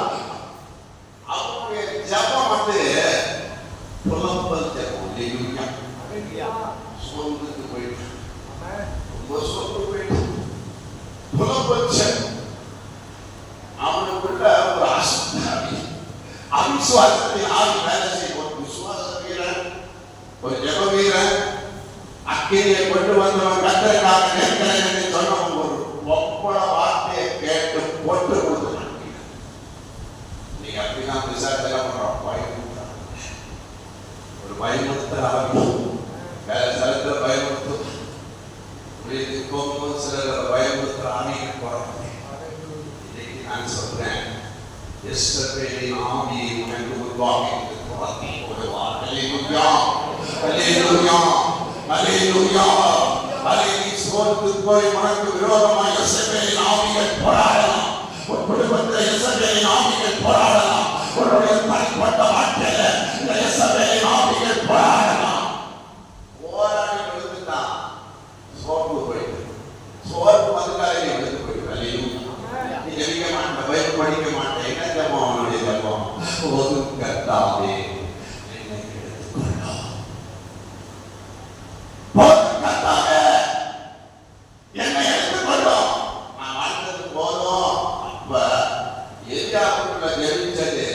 அவருடைய ஜெபம் புலம்பல் ஜெபம். சோர்ந்துட்டு போயிட்டு, ரொம்ப சோர்ந்து போயிட்டு புலம்பல் ஜெபம். அவனுக்குள்ள ஒரு அசுத்தாவி, அவிசுவாசத்தின் ஆவி வேலை செய்யும். ஒரு விசுவாச வீரன், ஒரு ஜெப வீரன், அக்கினியை கொண்டு வந்தவன் கர்த்தருக்காக நிற்கிறேன் என்று சொன்னவன் ஒரு ஒப்பள வார்த்தையை கேட்டு போட்டு கொடுத்தான். நீங்க அப்படிதான் விசாரத்தெல்லாம் பண்றோம். பயமுறுத்தல், ஒரு பயமுறுத்தல் ஆரம்பி வேலை ஸ்தலத்துல பயமுறுத்தும், எஸ்தபேலின் ஆவியை உனக்கு உருவாக்கி துரத்தி போடுவார். அல்லேலூயா, அல்லேலூயா, அல்லேலூயா. நீ சோர்ந்து போய் உனக்கு விரோதமாக எஸ்தபேலின் ஆவிகள் போராடலாம். உன் குடும்பத்தில் எஸ்தபேலின் ஆவிகள் போராடலாம். உன்னுடைய தனிப்பட்ட வாழ்க்கையில இந்த எஸ்தபேலின் ஆவிகள் போராடலாம். போராடி விழுந்துட்டான், சோர்ந்து போயிட்டு, சோர்வு வந்தாலே விழுந்து போயிட்டு. அல்லேலூயா. நீ ஜெபிக்க மாட்டேன், பைபிள் படிக்க மாட்டேன், என்ன ஜெபம்? அவனுடைய ஜெபம், போதும் கர்த்தாவே என்னை எடுத்துக்கொள்ளும், போதும் கர்த்தாவே என்னை எடுத்துக்கொள்ளும், நான் வாழ்ந்தது போதும். அப்ப எலியாவுக்குள்ள ஜெபிச்சது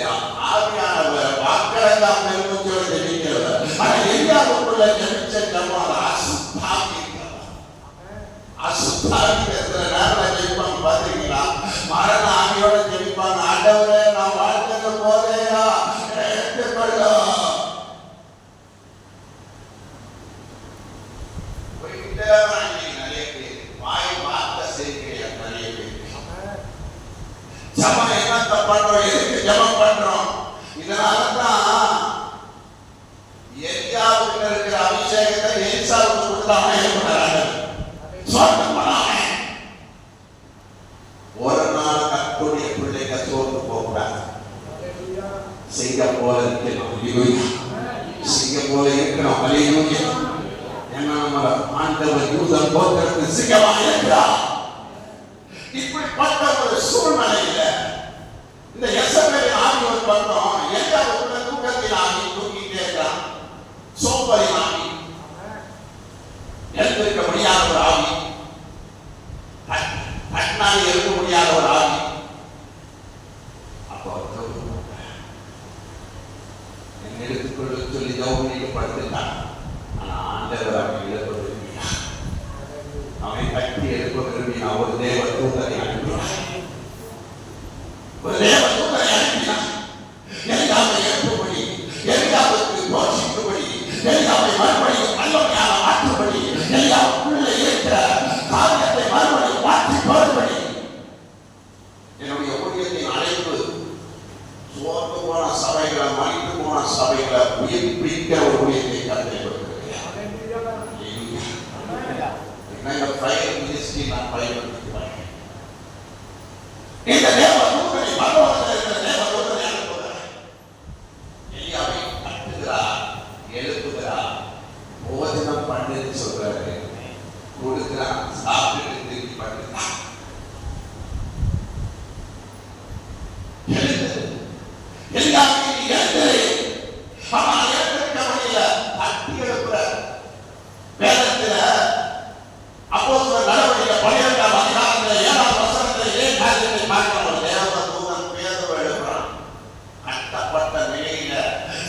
ஆவியானவர் வாக்களெல்லாம் பெருமூச்சோடு ஜெபிக்கிறவர். ஆனா எலியாவுக்குள்ள ஜெபிச்ச ஜெபம் அசுத்தாவிக்கிறதுல நேரம் ஜெபிப்பாங்க பாத்தீங்களா? மரண ஆவியோட ஜெபிப்பாங்க. ஆண்டவரே நான் வாழ்ந்தது போதையா எடுத்துக்கொள்ளும். போய்கிட்டே நிறைய பேர் வாய் வார்த்தை செய்கிற நிறைய பேர் ஜபம் என்ன பண்றோம்? எதுக்கு ஜபம் பண்றோம்? இதனாலதான் எலியாவுக்கு இருக்கிற அபிஷேகத்தை எலிசாவுக்கு கொடுத்தாங்க. ஒரு நாள் கர்த்தருடைய பிள்ளைகள் சோர்ந்து போகக்கூடாது. சிங்கம் போல இருக்கணும், சிங்கம் போல இருக்கணும். அல்லேலூயா. ஏன்னா நம்ம ஆண்டவர் யூதன் கோத்திரத்தில் சிங்கமா இருக்கிறார். இப்படிப்பட்ட ஒரு சூழ்நிலையில இந்த எசபேலின் ஆவி ஒரு பக்கம், எலியாவுக்குள்ள தூக்கத்தில் ஆவி தூங்கிட்டே இருக்கிறான். சோம்பரின் ஆவி, எழுந்திருக்க முடியாத ஒரு ஆவி, கண்ணாடி இருக்க முடியாத ஒரு ஆவி. அப்போ என்னை எடுத்துக்கொள்ள சொல்லி ஜவுனிக்கு படுத்துட்டான். ஆனா ஆண்டவர் அவனை எழுப்ப விரும்பினார், அவனை கட்டி எழுப்ப விரும்பினார். ஒரு தேவ தூதரை அனுப்பினார், ஒரு தேவ தூதரை அனுப்பினார். எலியாவை எழுப்பும்படி, எலியாவுக்கு போஷிக்கும்படி, எலியாவை மறுபடியும் நல்லவனாக மாற்றும்படி, எலியாவுக்குள்ளே இருக்கிற காரியத்தை மறுபடியும் மாற்றி போடும்படி. என்னுடைய ஊழியத்தின் அழைப்பு சோர்ந்து போன சபைகளை, மறித்து போன சபைகளை உயிர்ப்பிக்க ஒரு ஊழியத்தை கருத்தில் கொடுக்கிறேன். நான் பயன்படுத்துகிறேன். இந்த தேவ தூதரை பரலோகத்தில் இருக்கிற தேவ தூதரை அனுப்புகிறார். எலியாவை கட்டுகிறார், எழுப்புகிறார், போஜனம் பண்ணுன்னு சொல்றாரு, கொடுக்கிறான், சாப்பிட்டு திருப்பி பண்ணுறான். எலியாவை எழுந்து அவன் எழுந்திருக்க முடியல, தட்டி எழுப்புறார். வேதத்துல அப்போஸ்தலர் நடவடிக்கைகள் 12ஆம் அதிகாரத்தில் 7ஆம் வசனத்தில் இதே காரியத்தை பார்க்கிறோம். தேவ தூதன் பேதுருவை எழுப்புறான். கட்டப்பட்ட நிலையில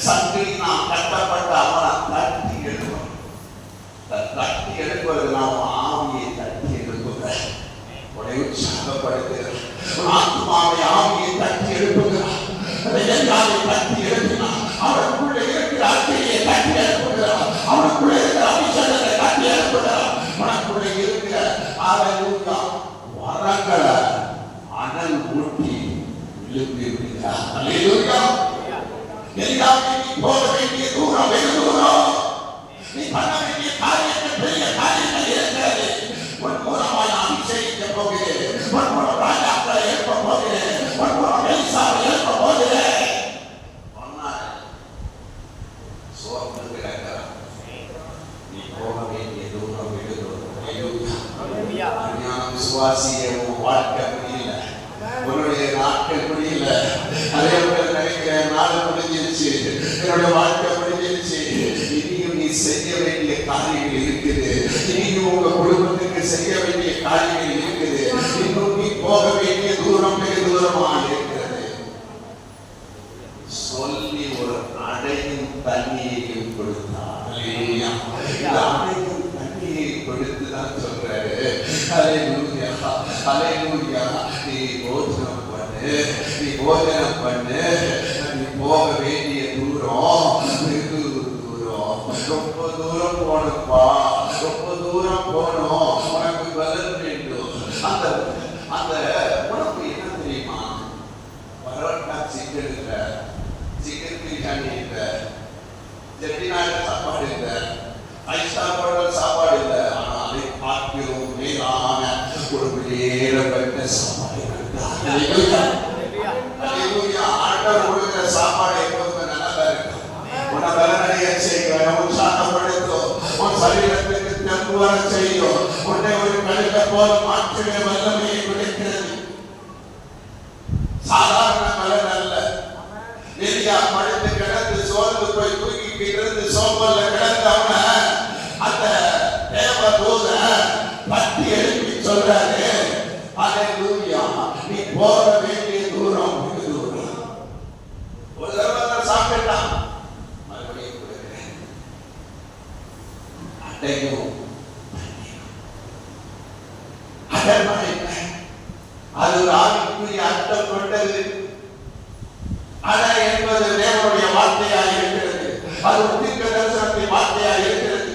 சங்கிலினால் கட்டப்பட்ட அவனை தட்டி எழுப்புறான். தட்டி எழுப்புவது நாம் ஆவியை தட்டி எழுப்புகிறார், உடைய உற்சாகப்படுத்துகிறார். ஆத்மாவை ஆவியை தட்டி எழுப்புகிறார். எலியாவை தட்டி எழுப்பினார். அவனுக்குள்ளே இருக்கிற அக்கினியை தட்டி எழுப்புகிறார். அவனுக்குள்ளே இருக்கிற அபிஷேகத்தை தட்டி எழுப்புகிறார். உனக்குள்ளே இருக்கிற அல்லேலூயா வரங்களை அனல் ஊட்டி எழுப்பி விடுகிறார். அல்லேலூயா. எலியாவை நீ போக வேண்டிய தூரம் வெகு தூரம். நீ பண்ண வேண்டிய காரியங்கள் பெரிய காரியங்கள் இருக்கிறது. உன் மூலமாக அபிஷேகிக்க போகிறேன். உன் மூலம் ராஜாக்களை எழுப்ப போகிறேன். உன் மூலம் எலிசாவை எழுப்ப போகிறேன். சோர்ந்து கிடக்கிறார். நீ போக வேண்டிய தூரம் வெகு தூரம். விசுவாசிய வாழ்க்கை முடியல, உன்னுடைய நாட்கள் முடியல. அதே நினைக்கிற நாள் முடிஞ்சிருச்சு, என்னுடைய வாழ்க்கை முடிஞ்சிருச்சு. இனியும் நீ செய்ய வேண்டிய காரியங்கள் இருக்குது. இனியும் உங்க குடும்பத்துக்கு செய்ய வேண்டிய காரியங்கள் இருக்குது. இன்னும் நீ போக வேண்டிய தூரம் வெகு தூரமா இருக்கிறது. சொல்லி ஒரு அடையும் தண்ணியையும் கொடுத்தார். அடையும் தண்ணியை கொடுத்துதான் சொல்றாரு. அல்லேலூயா, அல்லேலூயா. நீ போஜனம் பண்ணு, நீ போஜனம் பண்ணு. நீ போக வேண்டிய தூரம் வெகு தூரம், ரொம்ப தூரம் போனப்பா, ரொம்ப தூரம் போனோம். உனக்கு பலன் வேண்டும். அந்த அந்த உனக்கு என்ன தெரியுமா? பரோட்டா மேலான ஒரு வெளியேறப்பட்ட சாப்பாடு ஆண்டவர் கொடுக்கிற சாப்பாடு எப்போதுமே நல்லதா இருக்கும். உன்னை பலனடைய செய்யும், உற்சாகப்படுத்தும், உன் சரீரத்துக்கு தெம்பு வர செய்யும், உன்னை ஒரு கழுக போல மாற்றுகிற வல்லமையை கொடுக்கிறது. சாதாரண பலன் அல்ல. எலியா படுத்து கிடந்து சோர்ந்து போய் தூக்கிட்டு இருந்து சோம்பல்ல கிடந்தவன அந்த தேவதூதன் பட்டி எழுப்பி சொல்றாரு, அல்லேலூயா, நீ போக வேண்டிய தூரம் வெகு தூரம். ஒரு தடவை சாப்பிட்டான், மறுபடியும் கொடுக்கிறேன். அட்டையும் அது ஒரு ஆவிக்குரிய அர்த்தம் கொண்டது. அடை என்பது தேவனுடைய வார்த்தையாக இருக்கிறது. அது ஒரு தீர்க்க தரிசனத்தின் வார்த்தையாக இருக்கிறது.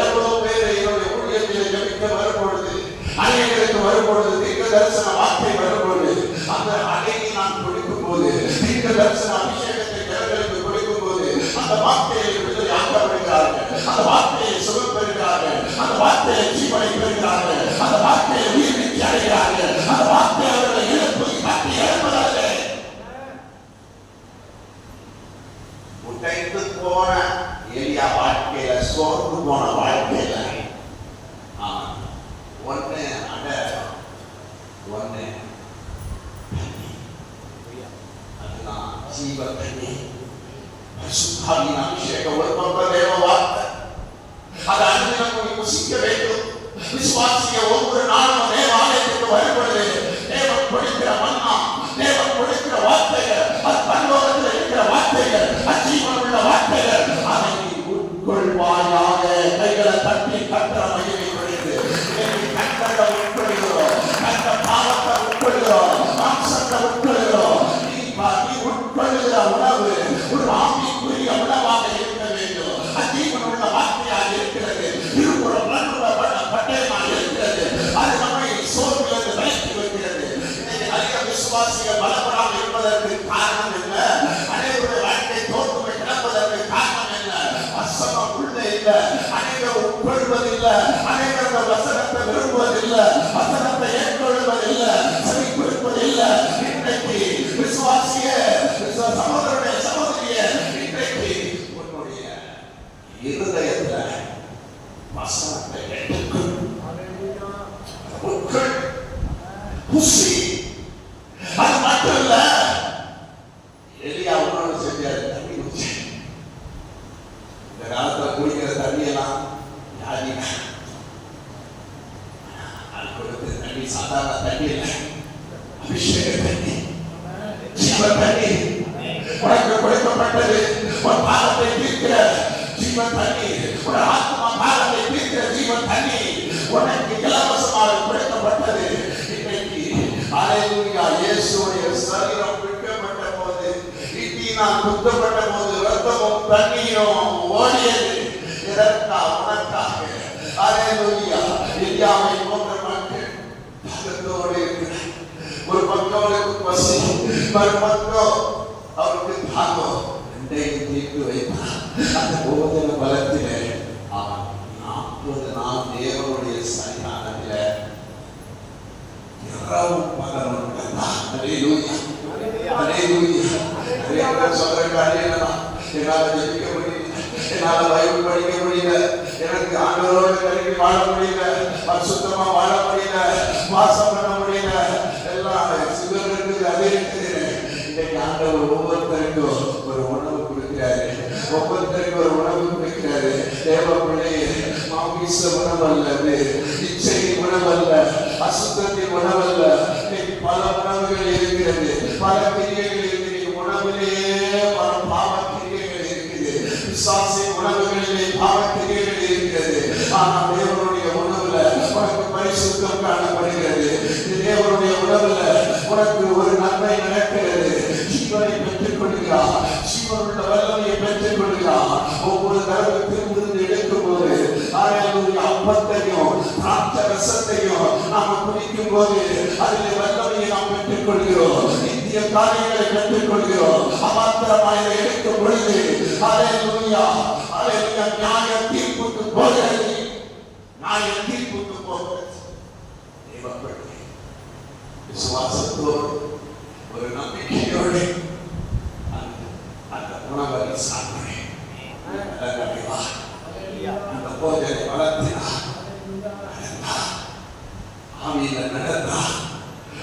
எவ்வளவு பேர் என்னுடைய ஊழியத்தில் ஜெபிக்க வரும்பொழுது, அநேகருக்கு வரும்பொழுது, தீர்க்க தரிசன வார்த்தை வரும்பொழுது, அந்த அடையை நான் கொடுக்கும் போது, தீர்க்க தரிசன அபிஷேகத்தை ஜனங்களுக்கு கொடுக்கும் போது, அந்த வார்த்தையை விடுதலை ஆக்கப்படுகிறார்கள், அந்த வார்த்தையை சுகம் பெறுகிறார்கள், அந்த வார்த்தையை ஜீவனை பெறுகிறார்கள், அந்த வார்த்தையை உயிர்நீச்சி அடைகிறார்கள். அந்த வார்த்தை அவர்களை இழப்பு கட்டி இழப்பதாக உடைந்து போன எலியா வாழ்க்கையில, சோர்ந்து போன வாழ்க்கையில ஒண்ணு அட ஒண்ணு அதுதான் ஜீவ தண்ணி. பரிசுத்தாவியின் அபிஷேகம் ஒரு பக்கம் தேவ வார்த்தை, அது அனுதினம் நீ புசிக்க வேண்டும். விசுவாசிய ஒவ்வொரு நாளும் தேவ ஆலயத்துக்கு வரும்பொழுது தேவன் கொடுக்கிற மன்னா, தேவன் கொடுக்கிற வார்த்தைகள், அது பரலோகத்தில் இருக்கிற வார்த்தைகள், அஜீவன் உள்ள வார்த்தைகள், அதை நீ உட்கொள்வாயாக. கைகளை தட்டி கட்டற மகிமை கொடுத்து கட்டளை உட்கொள்கிறோம், கட்ட பாவத்தை உட்கொள்கிறோம், மாம்சத்தை உட்கொள்கிறோம். நீ உட்கொள்கிற உணவு ஒரு ஆவிக்குரிய உணவாக இருக்க வேண்டும். அஜீவன் உள்ள வார்த்தையாக இருக்கிறது. திருப்புறம் பட்டயமாக இருக்கிறது. அது நம்மை சோர்விலிருந்து விலக்கி வைக்கிறது. அதிக விசுவாசிகள் பலப்படாமல் இருப்பதற்கு காரணம் என்ன? அனைவருடைய வாழ்க்கை தோற்றுமை கிடப்பதற்கு காரணம் என்ன? வசனம் உள்ள இல்லை, அனைவரும் உட்கொள்வதில்லை, அனைவரும் வசனத்தை விரும்புவதில்லை, வசனத்தை ஏற்கொள்வதில்லை, செவி கொடுப்பதில்லை. இன்றைக்கு விசுவாசிய சகோதரனுடைய சகோதரிய, இன்றைக்கு உன்னுடைய இருதயத்துல வசனத்தை ஏற்றுக்கொள், உட்கொள், புசி. அது மட்டும் இல்ல, எலியா உன்னோடு செஞ்சாரு, தண்ணி குடிச்சு. இந்த காலத்துல குடிக்கிற தண்ணியெல்லாம் யாரி அது கொடுத்து தண்ணி சாதாரண தண்ணி இல்லை, அபிஷேக தண்ணி, ஜீவ தண்ணி. உனக்கு கொடுக்கப்பட்டது ஒரு பாவத்தை தீர்க்கிற ஜீவ தண்ணி, ஒரு ஆத்மா பாவத்தை தீர்க்கிற ஜீவ தண்ணி உனக்கு இலவசமாக கொடுக்கப்பட்டது. இன்னைக்கு அல்லேலூயா, இயேசுவுடைய சரீரம் பிடிக்கப்பட்ட போது, ஈட்டியினால் குத்தப்பட்ட போது ரத்தமும் தண்ணீரும் ஓடியது. இதற்காக உனக்காக. அல்லேலூயா. எலியாவை போன்ற மக்கள் தாகத்தோடு இருக்கிறார். ஒரு பக்கம் அவருக்கு பசி, மறுபக்கம் அவருக்கு தாகம். ரெண்டையும் தீர்த்து வைத்தார். அந்த போதன பலத்திலே அவன் 40 நாள் தேவனுடைய சன்னிதானத்திலே இரவும் பகலும் இருந்தார். அல்லேலூயா, அல்லேலூயா. சொல்ற காரியம் என்னன்னா, என்னால ஜெபிக்க முடியல, என்னால பைபிள் படிக்க முடியல, எனக்கு ஆண்டவரோடு கல்வி வாழ முடியல, பரிசுத்தமா வாழ முடியல, வாசம் பண்ண முடியல, எல்லாம் சுகர் இருக்குது, அது இருக்குது. இன்னைக்கு ஆண்டவர் ஒவ்வொருத்தருக்கும் ஒரு உணவு கொடுக்கிறாரு, ஒவ்வொருத்தருக்கும் ஒரு உணவு கொடுக்கிறாரு. தேவ பிள்ளையே, மாமிச உணவல்ல, இச்சை உணவல்ல, அசுத்தத்தின் உணவல்ல. இன்னைக்கு பல உணவுகள் இருக்கிறது, பல கிரியைகள் இருக்குது. உணவிலேயே பல பாவ கிரியைகள் இருக்குது, பிசாசின் உணவுகளிலே பாவ கிரியைகள் இருக்கிறது. ஆனால் தேவனுடைய உணவுல உனக்கு பரிசுத்தம் காணப்படுகிறது. தேவனுடைய உணவுல உனக்கு ஒரு நன்மை நடக்கிறது. ஜீவனை பெற்றுக் கொள்கிறார், ஜீவனுள்ள வல்லமையை பெற்றுக் கொள்கிறார். ஒவ்வொரு தடவை திரும்பிருந்து எடுக்கும் போது அப்பத்தையும் திராட்சை ரசத்தையும் நாம் குடிக்கும் போது அதில் வல்லமையை நாம் பெற்றுக் கொள்கிறோம். இந்திய காரியங்களை பெற்றுக் கொள்கிறோம். அமாத்திரமாக எடுக்கும் பொழுது அல்லேலூயா, அல்லேலூயா, நியாய தீர்ப்புக்கு போகிறது, நியாய தீர்ப்புக்கு போகிறது. ஜெபப்பட்டு விசுவாசத்தோடு ஒரு நம்பிக்கையோடு அந்த உணவை சாப்பிடுறேன். அந்த போதனை வளர்த்தினார், ஆவியில நடந்தான்,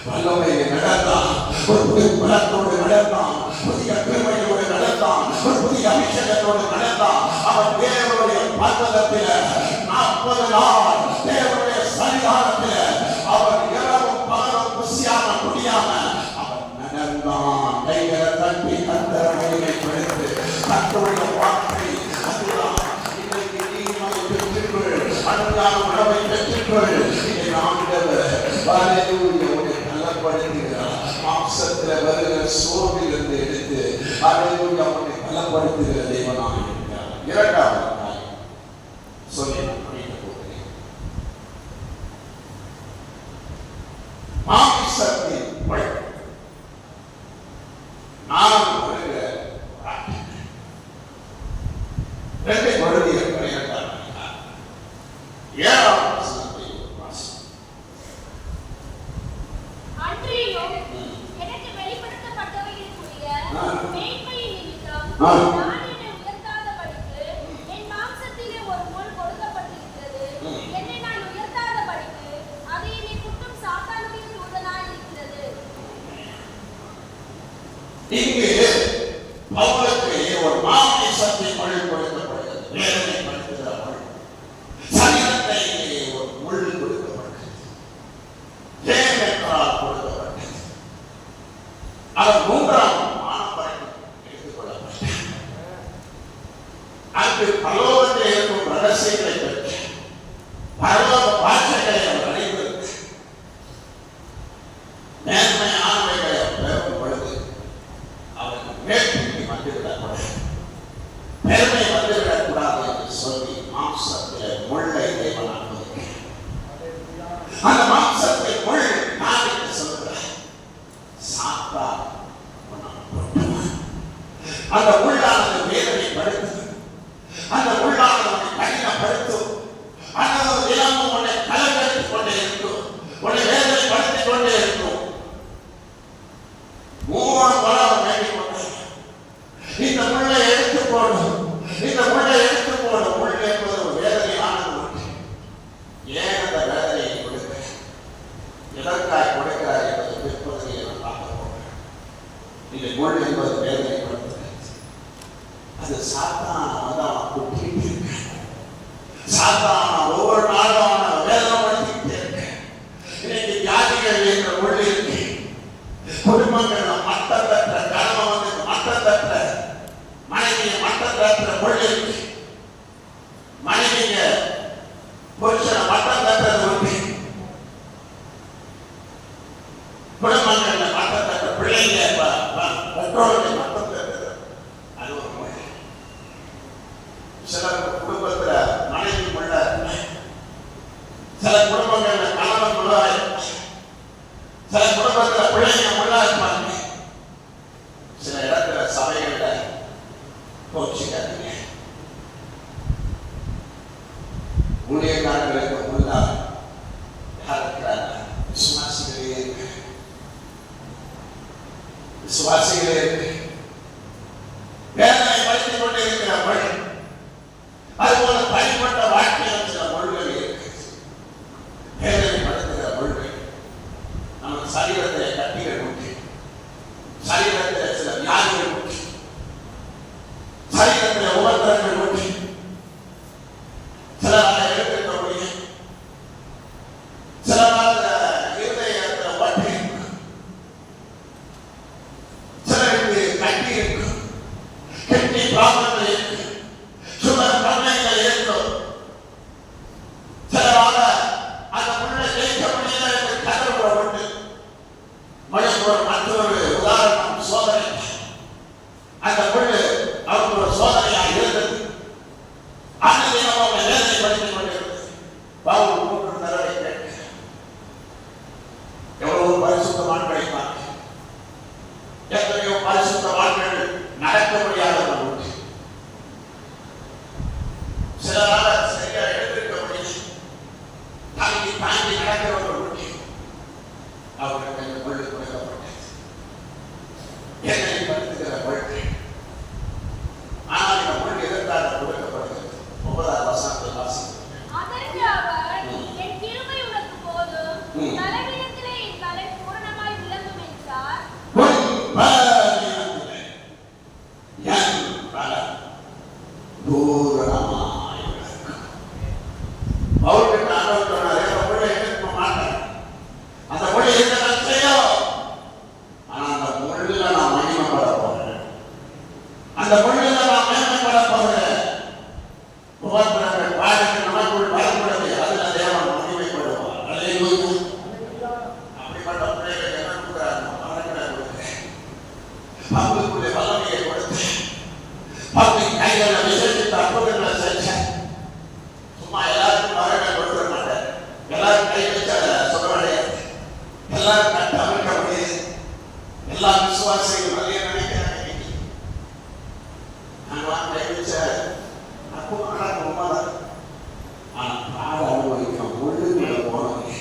வல்லமையில நடந்தான், ஒரு புதிய பலத்தோடு நடந்தான், புதிய பெருமையோடு நடந்தான், ஒரு புதிய அபிஷேகத்தோடு நடந்தான். அவன் தேவனுடைய பர்வதத்தில 40 நாள் தேவனுடைய சன்னிதானத்தில அவன் இரவும் பகலும் புசியாம குடியாம அவன் நடந்தான். கைகளை தட்டி கர்த்தரை மகிமைப்படுத்து. கர்த்தருடைய வார்த்தை அதுதான். இன்றைக்கு நீதிமலை பெற்றுக்கொள், அன்றாட உணவை பெற்றுக்கொள். இதை ஆண்டவர் ஹல்லேலூயா பலப்படுத்துகிறார். மாம்சத்துல வருகிற சோர்விலிருந்து எடுத்து ஹல்லேலூயா அவனை பலப்படுத்துகிற தேவனாக இருக்கிறார். இரண்டாவது காரியம் சொல்லி நான் முடிக்க போகிறேன். மாம்சத்தின் வழி நான் வருகிற ரெண்டு குழந்தைகள் கிடையாது. ஏழாம் வசனத்தை வாசி. அன்றியும் எனக்கு வெளிப்படுத்தப்பட்டவைகளுக்குரிய மேன்மையின் நிமித்தம் நான் என்னை உயர்த்தாதபடிக்கு என் மாம்சத்திலே ஒரு முள் கொடுக்கப்பட்டிருக்கிறது. என்னை நான் உயர்த்தாதபடிக்கு அது என்னை குட்டும் சாத்தானுடைய தூதனாய் இருக்கிறது. இங்கு பவுலுக்கு ஒரு மாம்சத்தின் முள் கொடுக்கப்படுகிறது. வேதனைப்படுத்துகிற முள். சரீரத்திலே ஒரு முள் கொடுக்கப்பட்டது. தேவனால் கொடுக்கப்பட்டது. அவர் மூன்றாம் மானப்படைப்பு எடுத்துக் கொள்ளப்பட்டார். அங்கு பரலோகத்தில் இருக்கும் ரகசியங்களை பெற்று பரலோக பாஷைகளை அவர் அறிந்திருந்தார். மேன்மையானவைகளை பெறும் பொழுது அவருக்கு மேற்கூட்டி வந்துவிடக்கூடாது, பெருமை வந்துவிடக்கூடாது என்று சொல்லி மாம்சத்தில் முள்ளை தேவன் அனுமதிக்கிறார். அந்த மாம்சத்தை முள் நான் என்று சொல்கிறார். சாத்தான் அந்த முள்ளானது வேதனைப்படுத்தும், அந்த முள்ளானது உன்னை கடினப்படுத்தும், அந்த தினமும் உன்னை கலங்கரித்துக் கொண்டே இருக்கும், உன்னை வேதனைப்படுத்திக் கொண்டே இருக்கும். 3 முறை வேண்டிக் கொண்டார், இந்த முள்ளை எடுத்து போடும், இந்த முள்ளை எடுத்து போடும். முள் என்பது ஒரு வேதனையானது. ஏன் அந்த வேதனையை கொடுக்க, எதற்காய் கொடுக்கிறார் என்பதை பிற்பகுதியை நான் பார்க்க போகிறேன். இந்த முள் என்பது வேதனைப்படுத்துகிறது. அது சாத்தான் வந்து அவன் குட்டிட்டு இருக்க, சாத்தான் ஒவ்வொரு நாளும் அவனை வேதனைப்படுத்திக்கிட்டே இருக்க. இன்னைக்கு வியாதிகள் என்ற முள் இருக்கு. குடும்பங்கள்ல மட்டம் தட்ட கணவன் வந்து மட்டம் தட்ட, மனைவியை மட்டம் தட்டுற முள் இருக்கு. மனைவிங்க புருஷனை மட்டம் தட்டுறது உண்டு. குடும்பங்கள்ல மட்டம் தட்ட, பிள்ளைங்க பெற்றோர்கள் மட்டம் தட்டுறது அது ஒரு முள். சில குடும்பத்துல மனைவி முள்ள, சில குடும்பங்கள்ல கணவன் முள்ளா இருப்பாங்க, சில குடும்பத்துல பிள்ளைங்க முள்ளா இருப்பாங்க. சில இடத்துல சபைகள்ல கோச்சிக்காதீங்க, ஊழியக்காரர்களுக்கு முள்ளா யார் இருக்கிறாங்க? விசுவாசிகளே இருக்கு, விசுவாசிகளே இருக்கு. வேதனை படித்துக் கொண்டே இருக்கிற முள், அதுபோல தனிப்பட்ட வாழ்க்கையில் சில முள்கள் இருக்கு. வேதனை படுத்துகிற முள்கள். நமக்கு சரீரத்தில் கட்டிகள் உண்டு, சரீரத்தில் சில வியாதிகள் உண்டு, சரீரத்தில் உபத்திரங்கள் உண்டு. சிலராக எடுத்துக்க முடியும், சிலராக இருதயத்தில் ஒட்டி இருக்கும், சிலருக்கு கட்டி இருக்கும், கிட்னி ப்ராப்ளங்கள் இருக்கு, சுகர் பிரச்சனைகள் இருக்கும். சிலராக அந்த முள்ளை ஜெயிக்க முடியல என்று கதறுகிற உண்டு. மற்றொரு உதாரணம் சோதனை. அந்த முள்ளு அவருக்கு ஒரு சோதனையாக இருந்தது. அந்த தினம் அவங்க வேதனைப்படுத்திக் கொண்டிருந்தது. பவுல் 3 தடவை கேட்க, எவ்வளவு பரிசுத்தவான் கிடைப்பாங்க, எத்தனையோ பரிசுத்தவான்கள் நடக்க முடியாதவர்கள் உண்டு. சிலரால் சரியா எடுத்திருக்க முடியும், தாங்கி தாங்கி நடக்கிறவர்கள் உண்டு. அவர்கள் கொஞ்சம் முள்ளு கொடுக்கப்பட்டது. என்னை படுத்துகிற முள். ஆனால் இந்த முள் எதற்காக கொடுக்கப்படுகிறது? 9ஆம் வசனத்தில் வாசிக்கிறேன். அதற்கு அவர், என் கிருபை உனக்கு போதும், பலவீனத்திலே என் பலன் பூரணமாய் விளங்கும் என்றார். பலவீனத்திலே என் பலன் பூரணமாய் விளங்கும். பவுலுக்கு ஆண்டவர் சொன்னார், அந்த முள்ளை எதிர்க்க மாட்டேன், அந்த முள்ளை எதிர்க்க நான் செய்யும், ஆனால் அந்த முள்ளில் நான் மகிமைப்பட போகிறேன், அந்த முள்ளில் நான் மேன்மைப்பட போகிறேன். உபத்திரங்கள் பாடுகள் நமக்குள் வரக்கூடாது, அதில் தேவன் மகிமைப்படுவார். அல்லேலூயா. அப்படிப்பட்ட பிள்ளைகள் என்ன கொடுக்கிறார்? வரங்களை கொடுக்கிறேன், அவங்களுக்குள்ளே வல்லமையை கொடுத்தேன், அவங்க கைகளை விசேஷித்த அற்புதங்களை செஞ்சேன். சும்மா எல்லாருக்கும் வரங்களை கொடுக்க மாட்டேன், எல்லாரும் கை வச்ச சொல்ல எல்லாரும் கட்ட அமைக்க முடியாது. எல்லா விசுவாசிகள் நிறைய நினைக்கிறாங்க, நான் கை வச்ச அப்போ உண்மைதான். ஆனால் பாட அனுபவிக்க முள்ளுக்குள்ள போனது,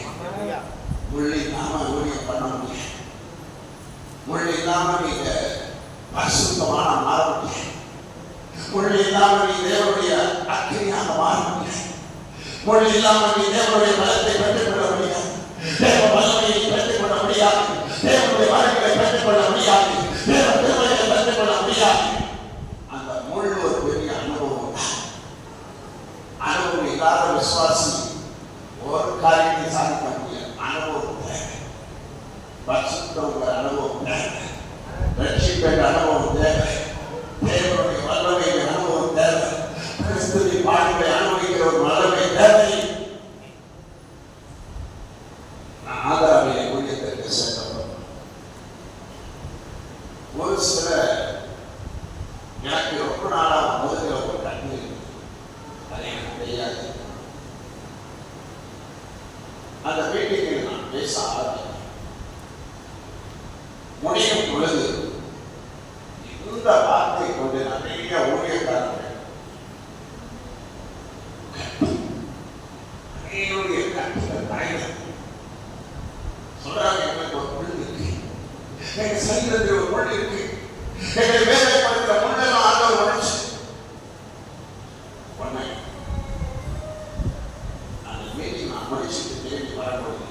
முள் இல்லாம ஊழியம் பண்ண முடியும், முள் இல்லாம நீங்க பரிசுத்தமான மாற முடியும், முள் இல்லாம நீ தேவனுடைய அக்கினியாக மாற முடியும், முள் இல்லாம நீ தேவனுடைய பலத்தை பெற்றுக்கொள்ள முடியாது, தேவ வல்லமையை பெற்றுக்கொள்ள முடியாது, தேவனுடைய வாழ்க்கையை பெற்றுக்கொள்ள முடியாது, தேவ திருமையை பெற்றுக்கொள்ள முடியாது. அந்த முள் ஒரு பெரிய அனுபவம். அனுபவம் இல்லாத விசுவாசி ஒரு காரியத்தை சாதிக்க முடியாது. அனுபவம் தேவை, பரிசுத்தங்கிற அனுபவம் தேவை, ரட்சிப்பின் அனுபவம் தேவை, தேவனுடைய வல்லமையின் அனுபவம் தேவை, கிறிஸ்துவின் வாழ்வை அனுபவிக்கிற ஒரு வல்லமை தேவை. ஆதாரங்களை ஊழியத்திற்கு சென்றவர் ஒரு சில எனக்கு ரொம்ப நாளாக முதல்ல ஒரு கண்ணு அது எனக்கு தெரியாது. அந்த மீட்டிங்கில் நான் பேச ஆரம்பித்தேன். முடியும் பொழுது இந்த வார்த்தை கொண்டு நிறைய ஊழியக்காரர்கள் சொல்றாங்க, எங்களுக்கு ஒரு முள் இருக்கு, எங்க சரீரத்தில் ஒரு முள் இருக்கு, எங்களை வேலைப்படுத்த முள்ளெல்லாம் ஆண்டவர் உடைச்சு உண்மை. அந்த மீட்டிங் நான் முடிச்சுட்டு திரும்பி வரும்போது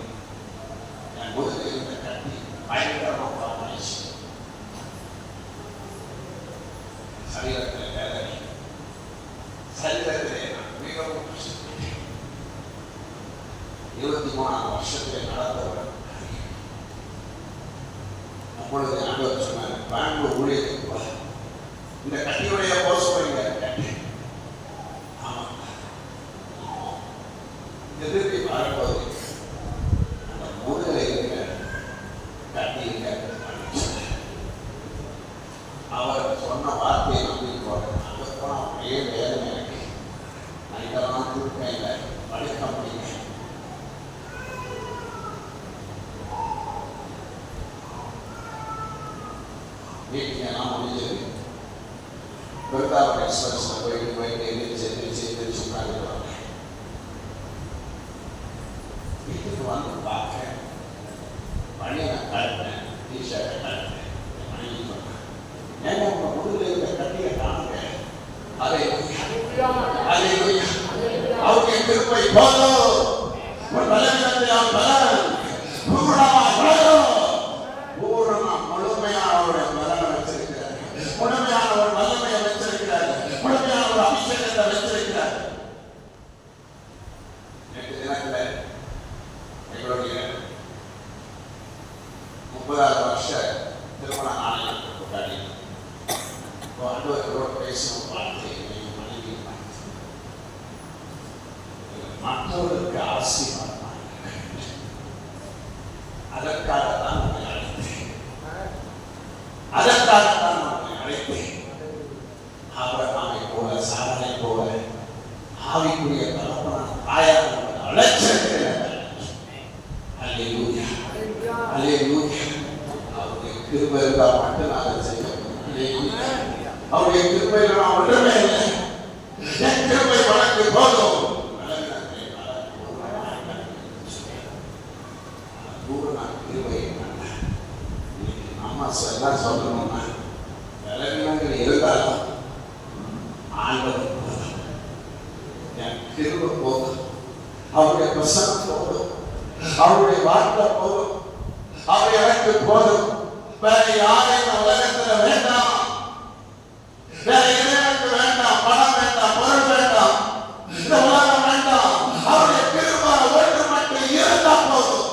என் முதுகில் இருந்த கட்டி பயங்கரமாக பாவமாயிடுச்சு. சரீரத்தில் வேதனை, சரீரத்திலே நான் மிகவும் கஷ்டப்பட்டேன். 23ஆம் வருஷத்திலே நடந்தவர். அப்பொழுது ஆண்டவர் சொன்னார், பெங்களூர் ஊழியத்துக்கு போல இந்த கட்டியுடைய போசமைங்க கேட்டேன். ஆமா, எதிர்த்து வரும்போது அந்த முதுகில் இருக்கிற கட்டிங்க அவர் சொன்ன வார்த்தையை நம்பி போறேன். அங்கே போனால் அப்படியே வேதனை இருக்கு, நைட்டெல்லாம் தூக்கம் இல்லை, படிக்க முடியல. வீட்டுக்கு எல்லாம் முடிஞ்சது. விருதாவன் எக்ஸ்பிரஸ்ல போயிட்டு எந்திரிச்சு உட்காந்துருவாங்க. வீட்டுக்கு வந்து பார்க்க பணியை நான் கழுப்பேன், டிஷர்ட்டை கழுப்பேன். மனைவி சொன்னேன், ஏங்க உங்க முதுகில் இருக்க கட்டியை காணுங்க. அதை அவங்க திருப்பை போதும், ஒரு பலவீனத்தை அவன் பலன் பூரணமாக வளரும். பூரணமா முழுமையான ஒரு பலனை வச்சிருக்கிறார், முழுமையான ஒரு வல்லமையை வச்சிருக்கிறார், முழுமையான ஒரு அபிஷேகத்தை வச்சிருக்கிறார். நேற்று தினத்தில் எங்களுடைய 30வது வருஷ திருமண நாளைக்கு கொண்டாடி ஆண்டவர்களோடு பேசும் வார்த்தை மனைவி மற்றவர்களுக்கு ஆசீர்வாதமாக அதற்காகத்தான் நம்மை அழைத்தேன், அதற்காகத்தான் நம்மை அழைத்தேன். ஆபிரகாமை போல சாராளை போல ஆவிக்குரிய தகப்பனான தாயாக நம்மை அழைச்சிருக்கிறார். அல்லேலூயா, அல்லேலூயா. அவருடைய கிருபை இருந்தால் மட்டும் நான் அதை செய்ய முடியும். அவருடைய கிருபையில் நான் ஒன்றுமே இல்லை. என் கிருபை வழக்கு போதும். பூரண நான் கிருபை நம்ம எல்லாம் சொல்லணும்னா விலகினங்கள் இருந்தாலும் ஆண்டவர் என் கிருபை போதும், அவருடைய பிரசனம் போதும், அவருடைய வார்த்தை போதும், அவர் எனக்கு போதும். வேற யாரையும் உலகத்துல வேண்டாம், வேற எனக்கு வேண்டாம், பணம் வேண்டாம், பொருள் வேண்டாம், இந்த உலகம் வேண்டாம். அவருடைய கிருபை ஒன்று மட்டும் இருந்தா போதும்.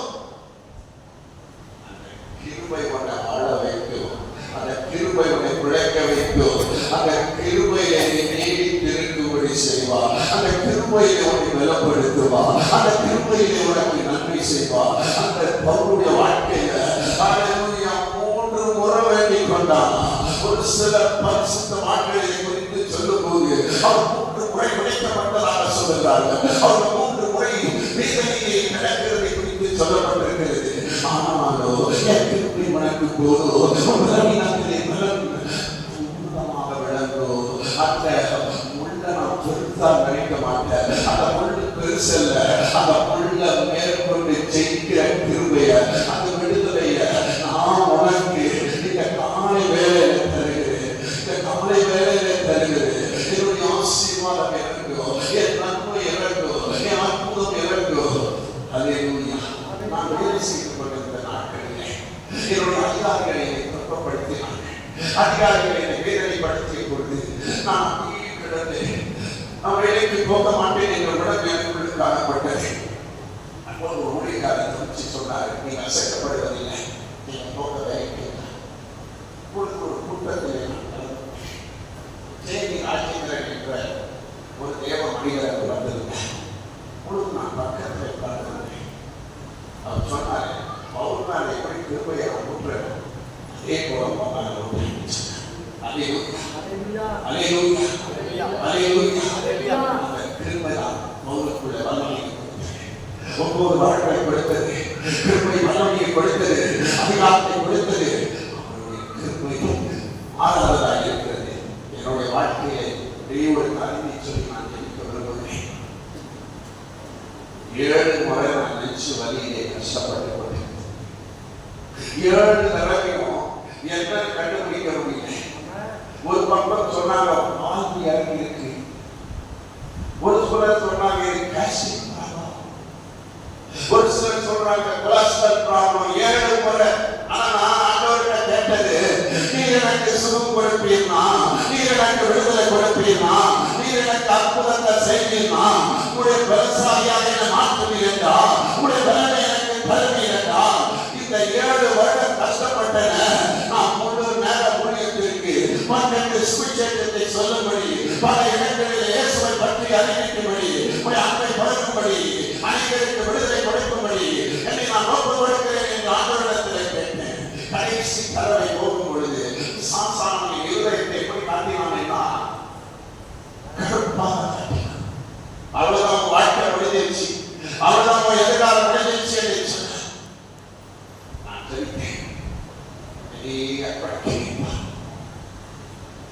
அந்த கிருபை உன்னை வாழ வைக்கும், அந்த கிருபை உன்னை பிழைக்க வைக்கும், அந்த கிருபையை நீடித்திருக்கும்படி செய்வார், அந்த கிருபையை உன்னை பலப்படுத்துவார், அந்த கிருபையை உனக்கு நன்மை செய்வார். அந்த பவுலுடைய வாழ்க்கையில முறை வேண்டிக் கொண்டார். ஒரு சில பரிசுத்த வாழ்க்கையை குறித்து சொல்லும் போது அவர் 3 முறை உடைக்கப்பட்டதாக சொல்லுகிறார்கள். அவர் 3 முறை வேதனையை நடக்கிறதை குறித்து சொல்லப்பட்டிருக்கிறது. ஆனாலும் கிருபை உனக்கு போதும், விளங்கும். அந்த முள்ள நான் பெருசா நினைக்க மாட்டேன், அந்த முள்ளு பெருசல்ல, அந்த முள்ள மேற்கொண்டு ஜெயிக்கிற கிருபைய, அந்த விடுதலைய நான் உனக்கு இந்த காலை வேலையில தருகிறேன், இந்த காலை வேலையில தருகிறேன். என்னுடைய ஆசீர்வாதம் இறங்கும், என் நன்மை இறங்கும், என் அற்புதம் இறங்கும். அல்லேலூயா. நான் வேலை செய்து கொண்டிருந்த நாட்களிலே என்னுடைய அதிகாரிகளை துன்பப்படுத்தினாங்க, அதிகாரிகளை வேதனைப்படுத்திய பொழுது நான் கிடந்து நான் வேலைக்கு போக மாட்டேன் என்ற உடம்பு எனக்குள்ள காணப்பட்டது. அப்போது ஒரு ஊழியக்காரர் குறித்து சொன்னார், நீங்க அசைக்கப்படுவதில்லை, நீங்க போக வேலைக்கு. ஒரு கூட்டத்தில் தேனி ராஜேந்திரன் என்ற ஒரு தேவ மனிதர் வந்திருந்தேன். பொழுது நான் பக்கத்தில் பார்த்திருந்தேன். அவர் சொன்னார், பவுல் எப்படி கிருபையை அனுப்புறேன் அதே போல பவுலுக்குள்ள வல்லமையை ஒவ்வொரு வாழ்வை கொடுத்தது, கிருபை வல்லமையை கொடுத்தது, அதிகாரத்தை கொடுத்தது. அவருடைய கிருபை ஆறாவதாக இருக்கிறது. என்னுடைய வாழ்க்கையை ஒரு காரியத்தை சொல்லி நான் தெரிவிக்க விரும்புகிறேன். 7 முறை நான் நெஞ்சு வலியிலே கஷ்டப்பட்டு கொண்டேன். 7 தடவையும் என்ன கண்டுபிடிக்க முடியல. ஒரு பக்கம் சொன்னாங்க ஆந்தி இறங்கி இருக்கு, ஒரு சிலர் சொன்னாங்க கேசிங் ப்ராப்ளம், ஒரு சிலர் சொல்றாங்க கொலஸ்ட்ரால் ப்ராப்ளம். 7 முறை. ஆனா நான் ஆண்டவர்கிட்ட கேட்டது, நீர் எனக்கு சுகம் கொடுப்பீர்னா, நீர் எனக்கு விடுதலை கொடுப்பீர்னா, நீர் எனக்கு அற்புதத்தை செய்வீர்னா, உங்களுடைய விவசாயியாக என்னை மாற்றுவீர்களா, உங்களுடைய பலனை எனக்கு தருவீர்களா. இந்த 7 வருடம் கஷ்டப்பட்டன. நான் முழு நேர ஊழியத்திற்கு 12 சுவிசேஷத்தை சொல்லும்படி, பல இடங்களில் இயேசுவை பற்றி அறிவிக்கும்படி, உடைய அன்பை பழகும்படி, அனைவருக்கு விடுதலை கொடுக்கும்படி என்னை நான் நோக்கு கொடுக்கிறேன் என்று ஆண்டவரிடத்தில் கேட்டேன். கடைசி தடவை போகும் பொழுது சாத்தானுடைய இருதயத்தை எப்படி காட்டினான்னா அவ்வளவுதான் வாழ்க்கை முடிஞ்சிருச்சு, அவ்வளவுதான் எதிர்காலம் முடிஞ்சிருச்சு என்று சொன்னார். நான் தெரிவித்தேன்,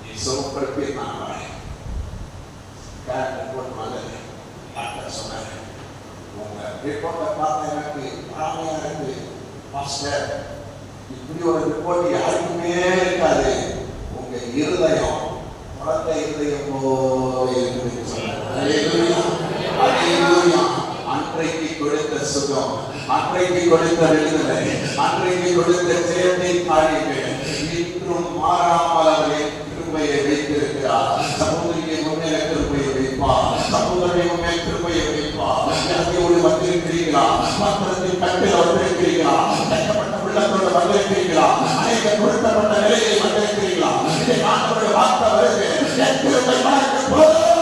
நீ சுகப்படுத்தி நான் வரேன். டாக்டர் சொன்னார், உங்க ரிப்போர்ட்டை பார்த்து எனக்கு ஆமையா இருக்கு மாஸ்டர், இப்படி ஒரு ரிப்போர்ட் யாருக்குமே இருக்காது, உங்க இருதயம் குழந்தை இருதயம் போல இருக்கு சொன்னார். அன்றைக்கு கொடுத்த சுகம், அன்றைக்கு கொடுத்த விடுதலை, அன்றைக்கு கொடுத்த செயற்கை காரியங்கள் இன்றும் மாறாமல் அவரை கிருபையை வைத்திருக்கிறார். சகோதரியை முன்னே கிருபையை வைப்பார், சகோதரியை முன்னே கிருபையை வைப்பார். இறங்கியோடு வந்திருக்கிறீர்களா, மாத்திரத்தில் கட்டில் வந்திருக்கிறீர்களா, கட்டப்பட்ட உள்ளத்தோடு வந்திருக்கிறீர்களா, அநேக கொடுக்கப்பட்ட நிலையை வந்திருக்கிறீர்களா, இதை ஆண்டவருடைய வார்த்தை வருது, என் கிருபை உனக்கு போதும்,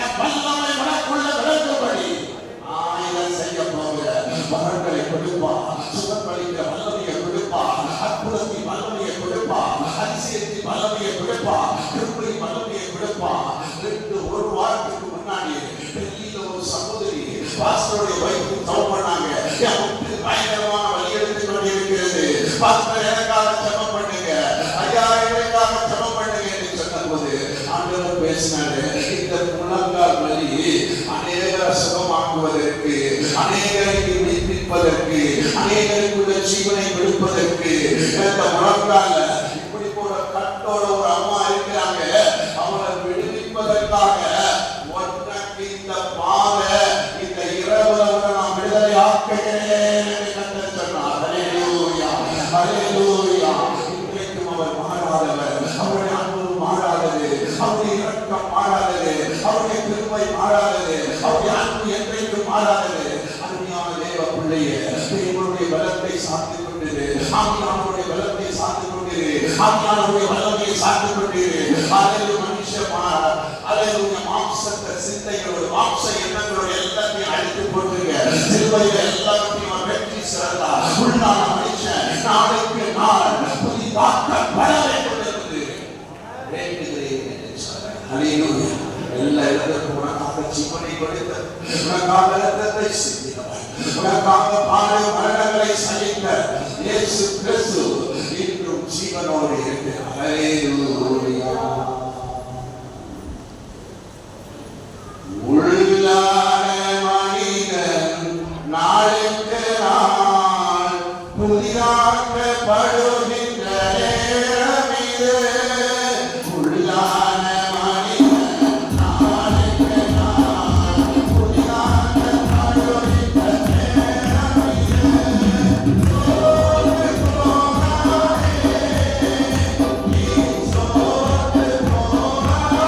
என் வல்லமை உனக்குள்ள விளங்கும்படி ஆயுதம் செய்ய போகிற வரங்களை கொடுப்பா, சுகப்பளிக்கிற வல்லமையை கொடுப்பா, அற்புதத்தின் வல்லமையை கொடுப்பா, அதிசயத்தின் வல்லமையை கொடுப்பா, கிருபை வல்லமையை கொடுப்பா. ஒரு வாரத்துக்கு முன்னாடி டெல்லியில ஒரு சகோதரி பாஸ்டருடைய வைப்பு ஜெபம் பண்ணாங்க. பயங்கரமான வழி எடுத்து கொண்டிருக்கிறது, பாஸ்டர் எனக்காக ஜெபம் பண்ணுங்க, ஐயா எனக்காக ஜெபம் பண்ணுங்க என்று சொன்ன போது ஆண்டவர் பேசினாரு, இந்த முழங்கால் வலி அநேக சுகமாக்குவதற்கு, அநேகருக்கு மீட்பிப்பதற்கு, அநேகருக்குள்ள ஜீவனை கொடுப்பதற்கு இந்த முழங்கால இப்படி போற கட்டோட ஒரு அம்மா இருக்கிறாங்க. அவங்களை விடுவிப்பதற்காக உனக்கு இந்த பாலை இந்த இரவுல நான் விடுதலை ஆக்குகிறேன் என்று கர்த்தர் சொன்னார். ஹல்லேலூயா, ஹல்லேலூயா. இன்றைக்கும் அவர் மாறாதவர். அவருடைய அன்பு மாறாதது, அவருடைய இரக்கம் மாறாதது, அவருடைய கிருபை மாறாதது, அவருடைய அன்பு என்றைக்கும் மாறாதது. அருமையான தேவ பிள்ளையே, தேவனுடைய பலத்தை சார்ந்து கொண்டிரு, ஆவியானவருடைய பலத்தை சார்ந்து கொண்டிரு, ஆவியானவருடைய வல்லமையை சார்ந்து கொண்டிரு. அல்லேலூயா. அல்லேலூயா. மாம்சத்த சிந்தைகளோடு மாம்ச எண்ணங்களோடு எல்லாத்தையும் அழித்து போட்டுங்க. சிலுவையில எல்லாத்தையும் வெற்றி சிறந்தார். உள்ளான மனுஷன் நாளுக்கு நாள் புதிதாக்கப்பட வேண்டும் என்று வேண்டுகிறேன் என்று சொன்னார். அல்லேலூயா. எல்லா இடத்திற்கும் உனக்காக ஜீவனை கொடுத்த, உனக்காக இரத்தத்தை சிந்தினவர், உனக்காக பாடு மரணங்களை சகித்த இயேசு கிறிஸ்து இன்றும் ஜீவனோடு இருக்கிறார். அல்லேலூயா. உள்ளான மனிதன் நாளுக்கு நாள் புதிதாக்கப்படுகின்ற நேரம் இது. உள்ளான மனிதன் நாளுக்கு நாள் புதிதாக்கப்படுகின்ற நேரம் இது. சோர்ந்து போகாதே, நீ சோர்ந்து போகாதே.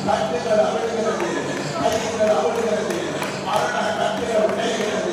கட்டுகள் அவிழ்கிறது, கைகள் அவிழ்கிறது, மரண கட்டுகள் உடைகிறது.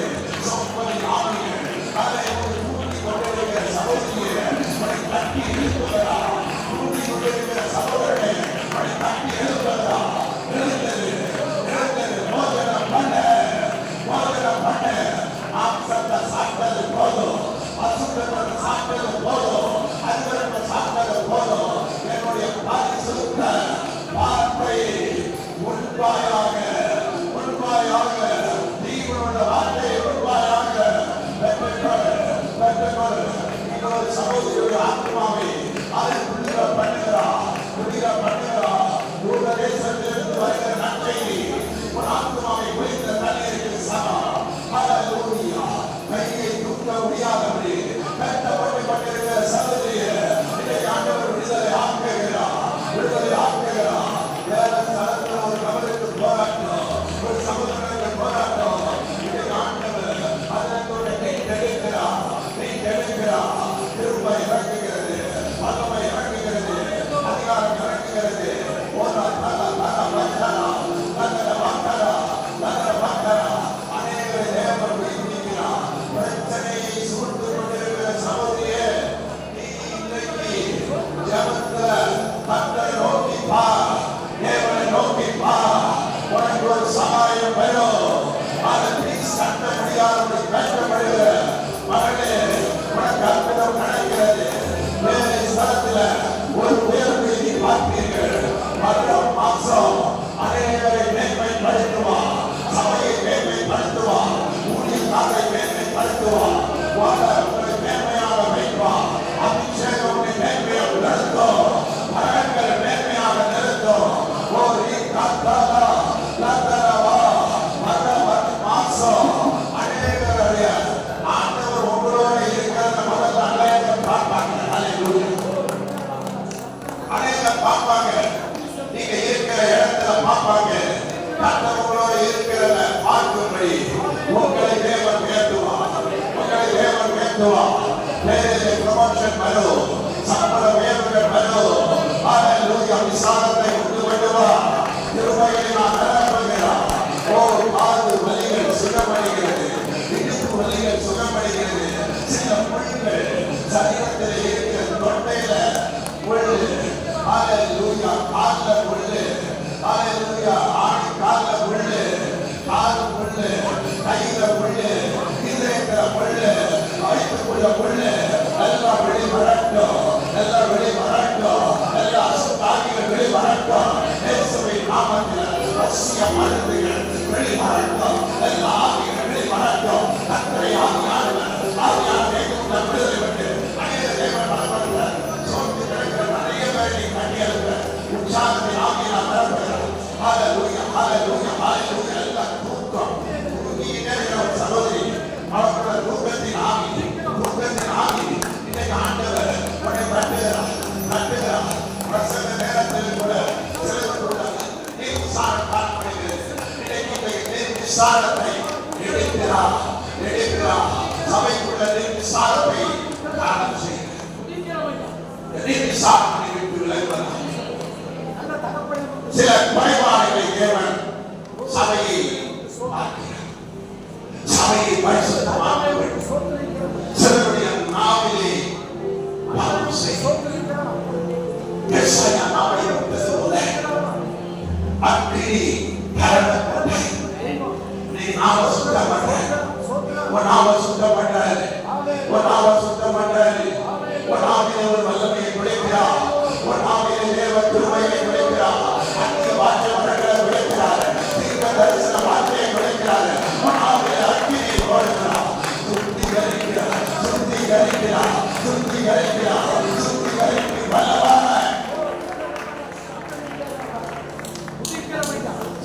வலிகள் சுகப்படுகிறது. சில முள்கள் சரீரத்தில் இருக்கிற தொண்டையில முள்ளு, ஹalleluya, கால்ல முள்ளு, ஹalleluya, ஆணி கால்ல முள்ளு, கால் முள்ளு, கையில முள்ளு, இதயத்துல முள்ளு, வயிற்றுக்குள்ள முள்ளு, எல்லாம் வெளி வரட்டும், எல்லாம் வெளி வரட்டும், எல்லா அசுத்தாவிகள் வெளி வரட்டும். இயேசுவின் நாமத்தில் ரகசிய மருந்துகள் வெளி வரட்டும், எல்லா ஆவிகள் வெளி வரட்டும். கர்த்தரை ஆவியானவர் விடுதலை விட்டு அநேக தேவன் வளர்ப்பார்கள். சோர்ந்து கிடக்கிற நிறைய பேரை கட்டியெழுப்ப உற்சாகத்தின் ஆவியினால் நிரப்புகிறார். ஹalleluya, ஹalleluya, ஹalleluya. எல்லாம் தூக்கம் தூங்கிக்கிட்டே இருக்கிற ஒரு சகோதரி, அவர்களோட தூக்கத்தின் ஆவி, தூக்கத்தின் ஆவி இன்னைக்கு ஆண்டவர் உன்னை தட்டுகிறார், தட்டுகிறார். பிரசங்க நேரத்தில் கூட சிலர் கூட நிர்விசாரம் காணப்படுகிறது. இன்னைக்கு நிர்விசாரத்தை எடுக்கிறார், எடுக்கிறார். சபைக்குள்ள நிர்விசாரத்தை காரணம் செய்கிறார். நிர்விசாரத்தை விட்டு விலகுவதா சில குறைபாடுகளை தேவன் சபையை பார்க்கிறார். சபையை பரிசுத்தமாக்க வேண்டும். சிலருடைய நாவிலே பாவம் செய்கிறார். எஸ்ஐயா நாவை விட்டதுபோல அக்கினி பரவப்பட்டது. நீ நாவை சுத்தம் பண்ற, உன் நாவை சுத்தம் பண்றாரு, உன் நாவை சுத்தம் பண்றாரு. உன் நாவிலே ஒரு வல்லமையை குறைக்கிறார், உன் நாவிலே தேவ கிருபையை குறைக்கிறார், அந்நிய வார்த்தை வழங்களை குறைக்கிறார், தீர்க்க தரிசன வார்த்தையை குறைக்கிறார். உன் நாவிலே அக்கினியை போடுகிறார், சுத்திகரிக்கிறார், சுத்திகரிக்கிறார், சுத்திகரிக்கிறார், சுத்திகரிப்பு வல்லவராய்.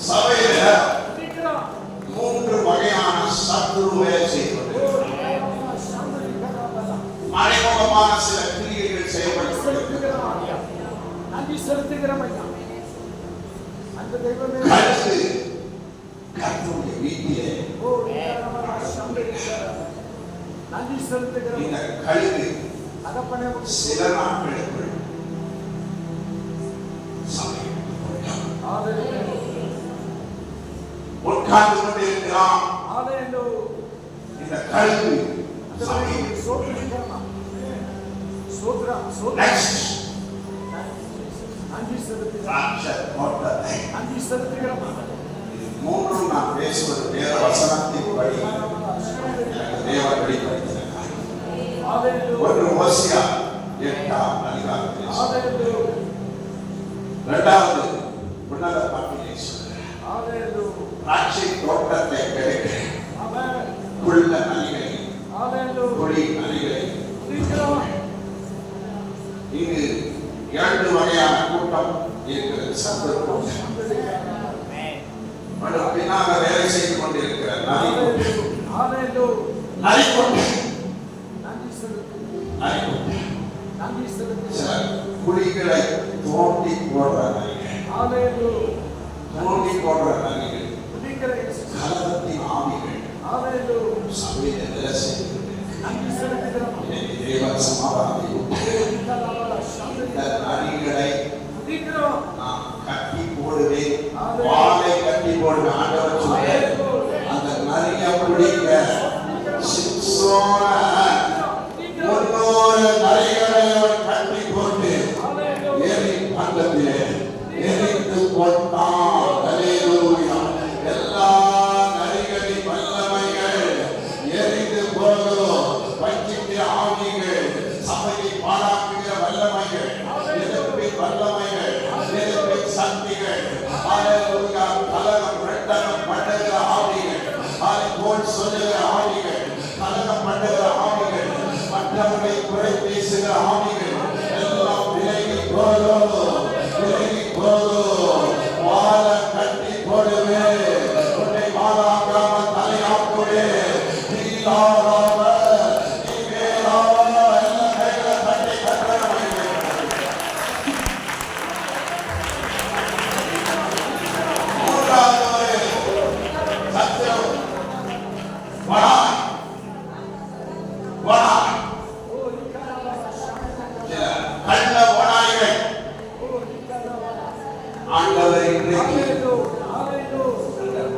சபையில 3 வகையான சத்துரு வேலை செய்வது. மறைமுகமான சில கிரியைகள் செயல்பட்டு கழுகு கர்த்தருடைய வீட்டிலே இந்த கழுகு சில நாட்களுக்குள் உட்கார்ந்து கொண்டிருக்கிறான். இந்த கழுகு மூன்றும் நான் பேசுவது வேத வசனத்தின் படி தேவன் வெளிப்படுத்தினார். ஒன்று ஓசியா 8ஆம் அதிகாரத்தில், இரண்டாவது உன்னத பாட்டிலே சொல்கிறார். திராட்சை தோட்டத்தை கெடுக்க உள்ள நலிகளை, குழி நலிகளை. இங்கு 2 வகையான கூட்டம் இருக்கிறது. சத்துரு கூட்டம், பின்னாக வேலை செய்து கொண்டிருக்கிற சில குழிகளை தோண்டி போடுற நலிகள், தோண்டி போடுற நலிகள், கலகத்தின் ஆவிகள் சபையில வேலை செய்து தேவன் சமாதானத்தை நலிகளை நான் கட்டி போடுவேன், வாளை கட்டி போடுவேன். ஆண்டவர் சொல்றார், அந்த நலிய பிடிக்க சிம்சோன 300 நலிகளை அவன் கட்டி போட்டு ஏறி பந்தத்திலே எரித்து போட்டான். ஹல்லேலூயா. எல்லா நலிகளின் வல்லமைகள் எரிந்து போகும். பஞ்சிக்கிற ஆவிகள், சபையை பாழாக்குகிற வல்லமைகள், எதிர்ப்பின் வல்லமைகள், எதிர்ப்பின் சக்திகள், ஹல்லேலூயா, கலகம் ரெட்டகம் பண்ணுகிற ஆவிகள், போல் சொல்லுகிற ஆவிகள், கலகம் பண்ணுகிற ஆவிகள், மற்றவர்களை குறை பேசுகிற ஆவிகள் எல்லாம் விலகி போகும், விலகி போகும். வாழ கட்டி போடுவே, உன்னை வாழாக்காம தலையாக்குவே.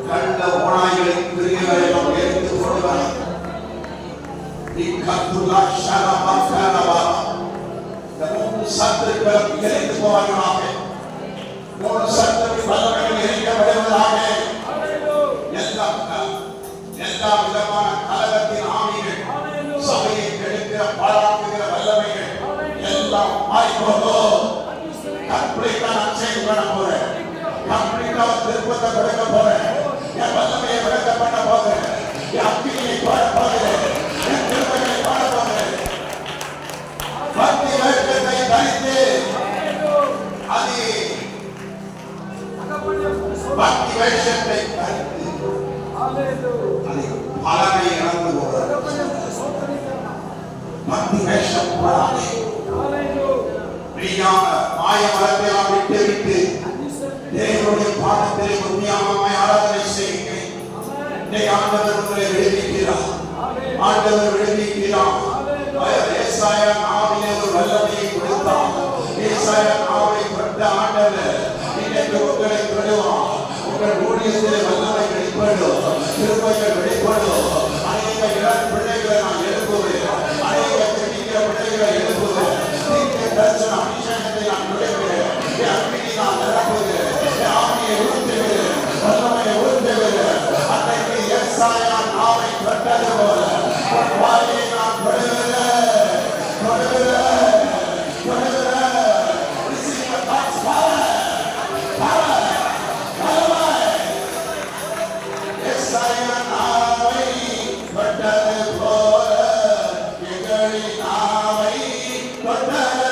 கள்ள ஓநாய்களின் கிரியைகளை நாம் எடுத்து கொள்வார். இக்கத்துலா ஷரபா கரபா சத்துருக்கள் எரிந்து போவார்களாக. மூணு சத்துரு வல்லமைகள் எரிக்கப்படுவதாக. எல்லா விதமான கலகத்தின் ஆவிகள், சபையை கெடுக்கிற பாழாக்குகிற வல்லமைகள் எல்லாம் மாறிப்போகும். கம்ப்ளீட்டா நான் சேஞ்ச் பண்ண போறேன். கம்ப்ளீட்டா திருப்பத்தை கொடுக்க போறேன். என் வல்லமையை விளக்க பண்ண போகிறேன். என் அக்கினியை போட போகிறேன். என் திருப்பங்களை போட போகிறேன். பக்தி வேஷத்தை தரித்து அது பக்தி வேஷத்தை தரித்து பலனை இழந்து போகிறது. பக்தி வேஷம் போடாதே. மெய்யான மாயமரத்தை நாம் விட்டு தேவனுடைய பாதத்திலே உண்மையாக ஆராதனை செய்கிறேன். ஆண்டவர் உங்களை விடுவிக்கிறார். ஆண்டவர் விடுவிக்கிறார். ஏசாயா நாவிலே ஒரு வல்லமையை கொடுத்தார். ஏசாயா நாவை கொண்ட ஆண்டவர் இன்றைக்கு உங்களை விடுவார். உங்கள் ஊழியத்திலே வல்லமை வெளிப்படும். திருப்பங்கள் வெளிப்படும். அநேக இளம் பிள்ளைகளை நான் எழுப்புவேன். அநேக தெரிவிக்கிற பிள்ளைகளை எழுப்புவேன். தரிசன அபிஷேகத்தை நான் நுழைக்கிறேன். என் அன்பினை நான் நிரப்புகிறேன். என் ஆவியை ஊற்றுகிறேன். வல்லமையை ஊற்றுகிறேன். அன்றைக்கு ஏசாயா நாவை கொண்டது போல உன் வாயை நான் தொடுகிறேன். ஏசாயா நாவை கொண்டது போல எங்களின் நாவை கொண்டது.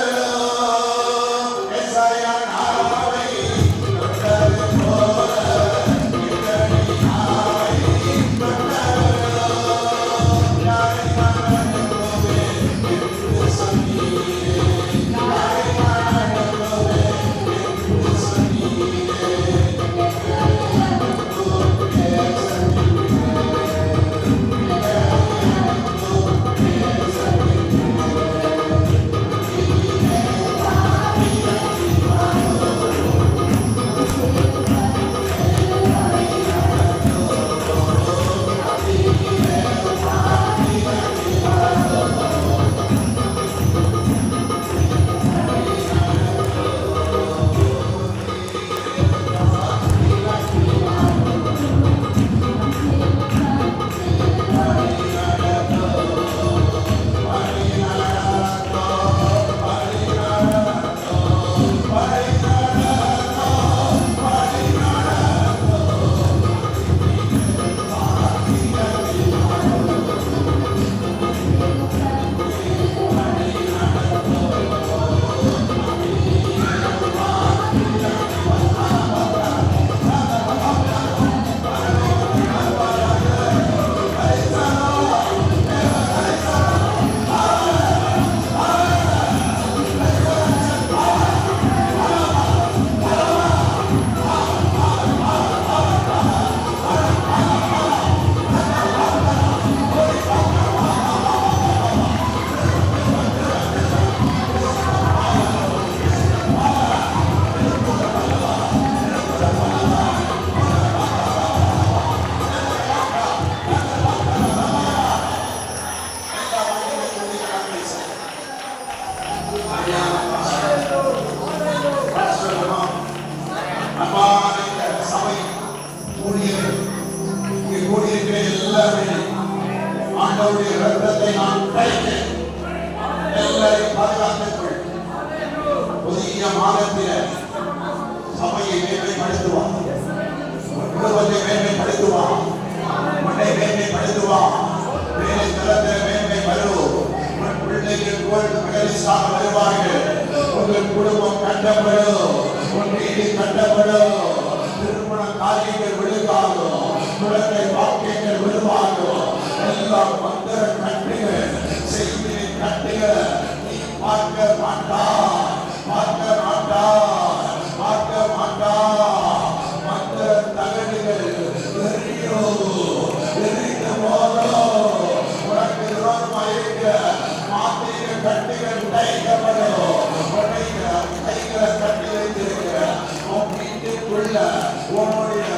ஆண்டவருடைய இரத்தத்தை நான் கைக்கிறேன். எல்லாரையும் பாதுகாத்துக்கொள். புதிய மாதத்திலே சபையை மேன்மைப்படுத்துவான். குடும்பத்தை மேன்மைப்படுத்துவான். உன்னை மேன்மைப்படுத்துவான். வேலை தளத்தில் மேன்மை வரும். உன் பிள்ளைகள் கோல்டு மெடலிஸ்டாக வருவார்கள். உங்கள் குடும்பம் கட்டப்படும். உன் வீடு கட்டப்படும். திருமண காரியங்கள் விழுகாகும். குழந்தை வாக்கியங்கள் விழுவாகும். எல்லாம் மந்திர கட்டுகள், செய்தி கட்டுகள். நீ பார்க்க மாட்டாய், பார்க்க மாட்டாய், பார்க்க மாட்டாய். மந்திர தகடுகள் எரிந்த போதும் உனக்கு விரோதமாக இருக்க மாத்திர கட்டுகள் உடைக்கப்படும். கைகளை கட்டி வைத்திருக்கிற உன் வீட்டுக்குள்ள உன்னுடைய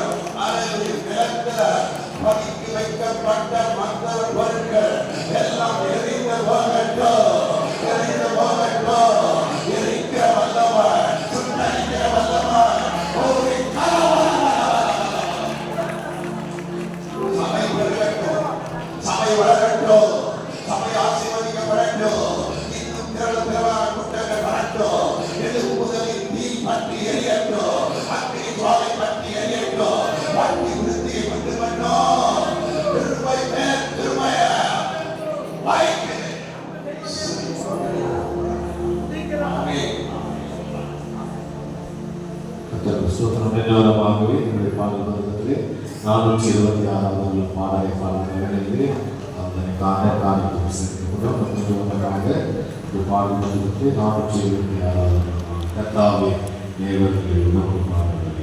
அறையில் நிலத்தில் பதுக்கி வைக்கப்பட்ட மந்திர பொருட்கள் எல்லாம் எரிந்து போகட்டும், எரிந்து போகட்டும். எரிக்கிற வல்லவன், சுட்டரிக்கிற வல்லவன், ஒரு சபை பெருகட்டும், சபை வளரட்டும், சபை ஆசீர்வதிக்கப்படட்டும். இன்னும் திரளான கூட்டங்கள் வரட்டும். எழுப்புதலின் தீ பற்றி எரியட்டும், அக்கினி ஜுவாலை பற்றி எரியட்டும். பக்தி விருத்தியை கொண்டு வந்தோம். திருமை மேல் திருமைய வாய்க்கு நிலவரமாகவே என்னுடைய பாடல் வருவதிலே 426வது பாடலை பாடல்களிலே அதனை காரியத்தை சேர்த்துக் கொண்டு நிலவரமாக ஒரு பாடல் வருவதற்கு 426வது கர்த்தாவே நேர்வதிலே உணவு பாடல்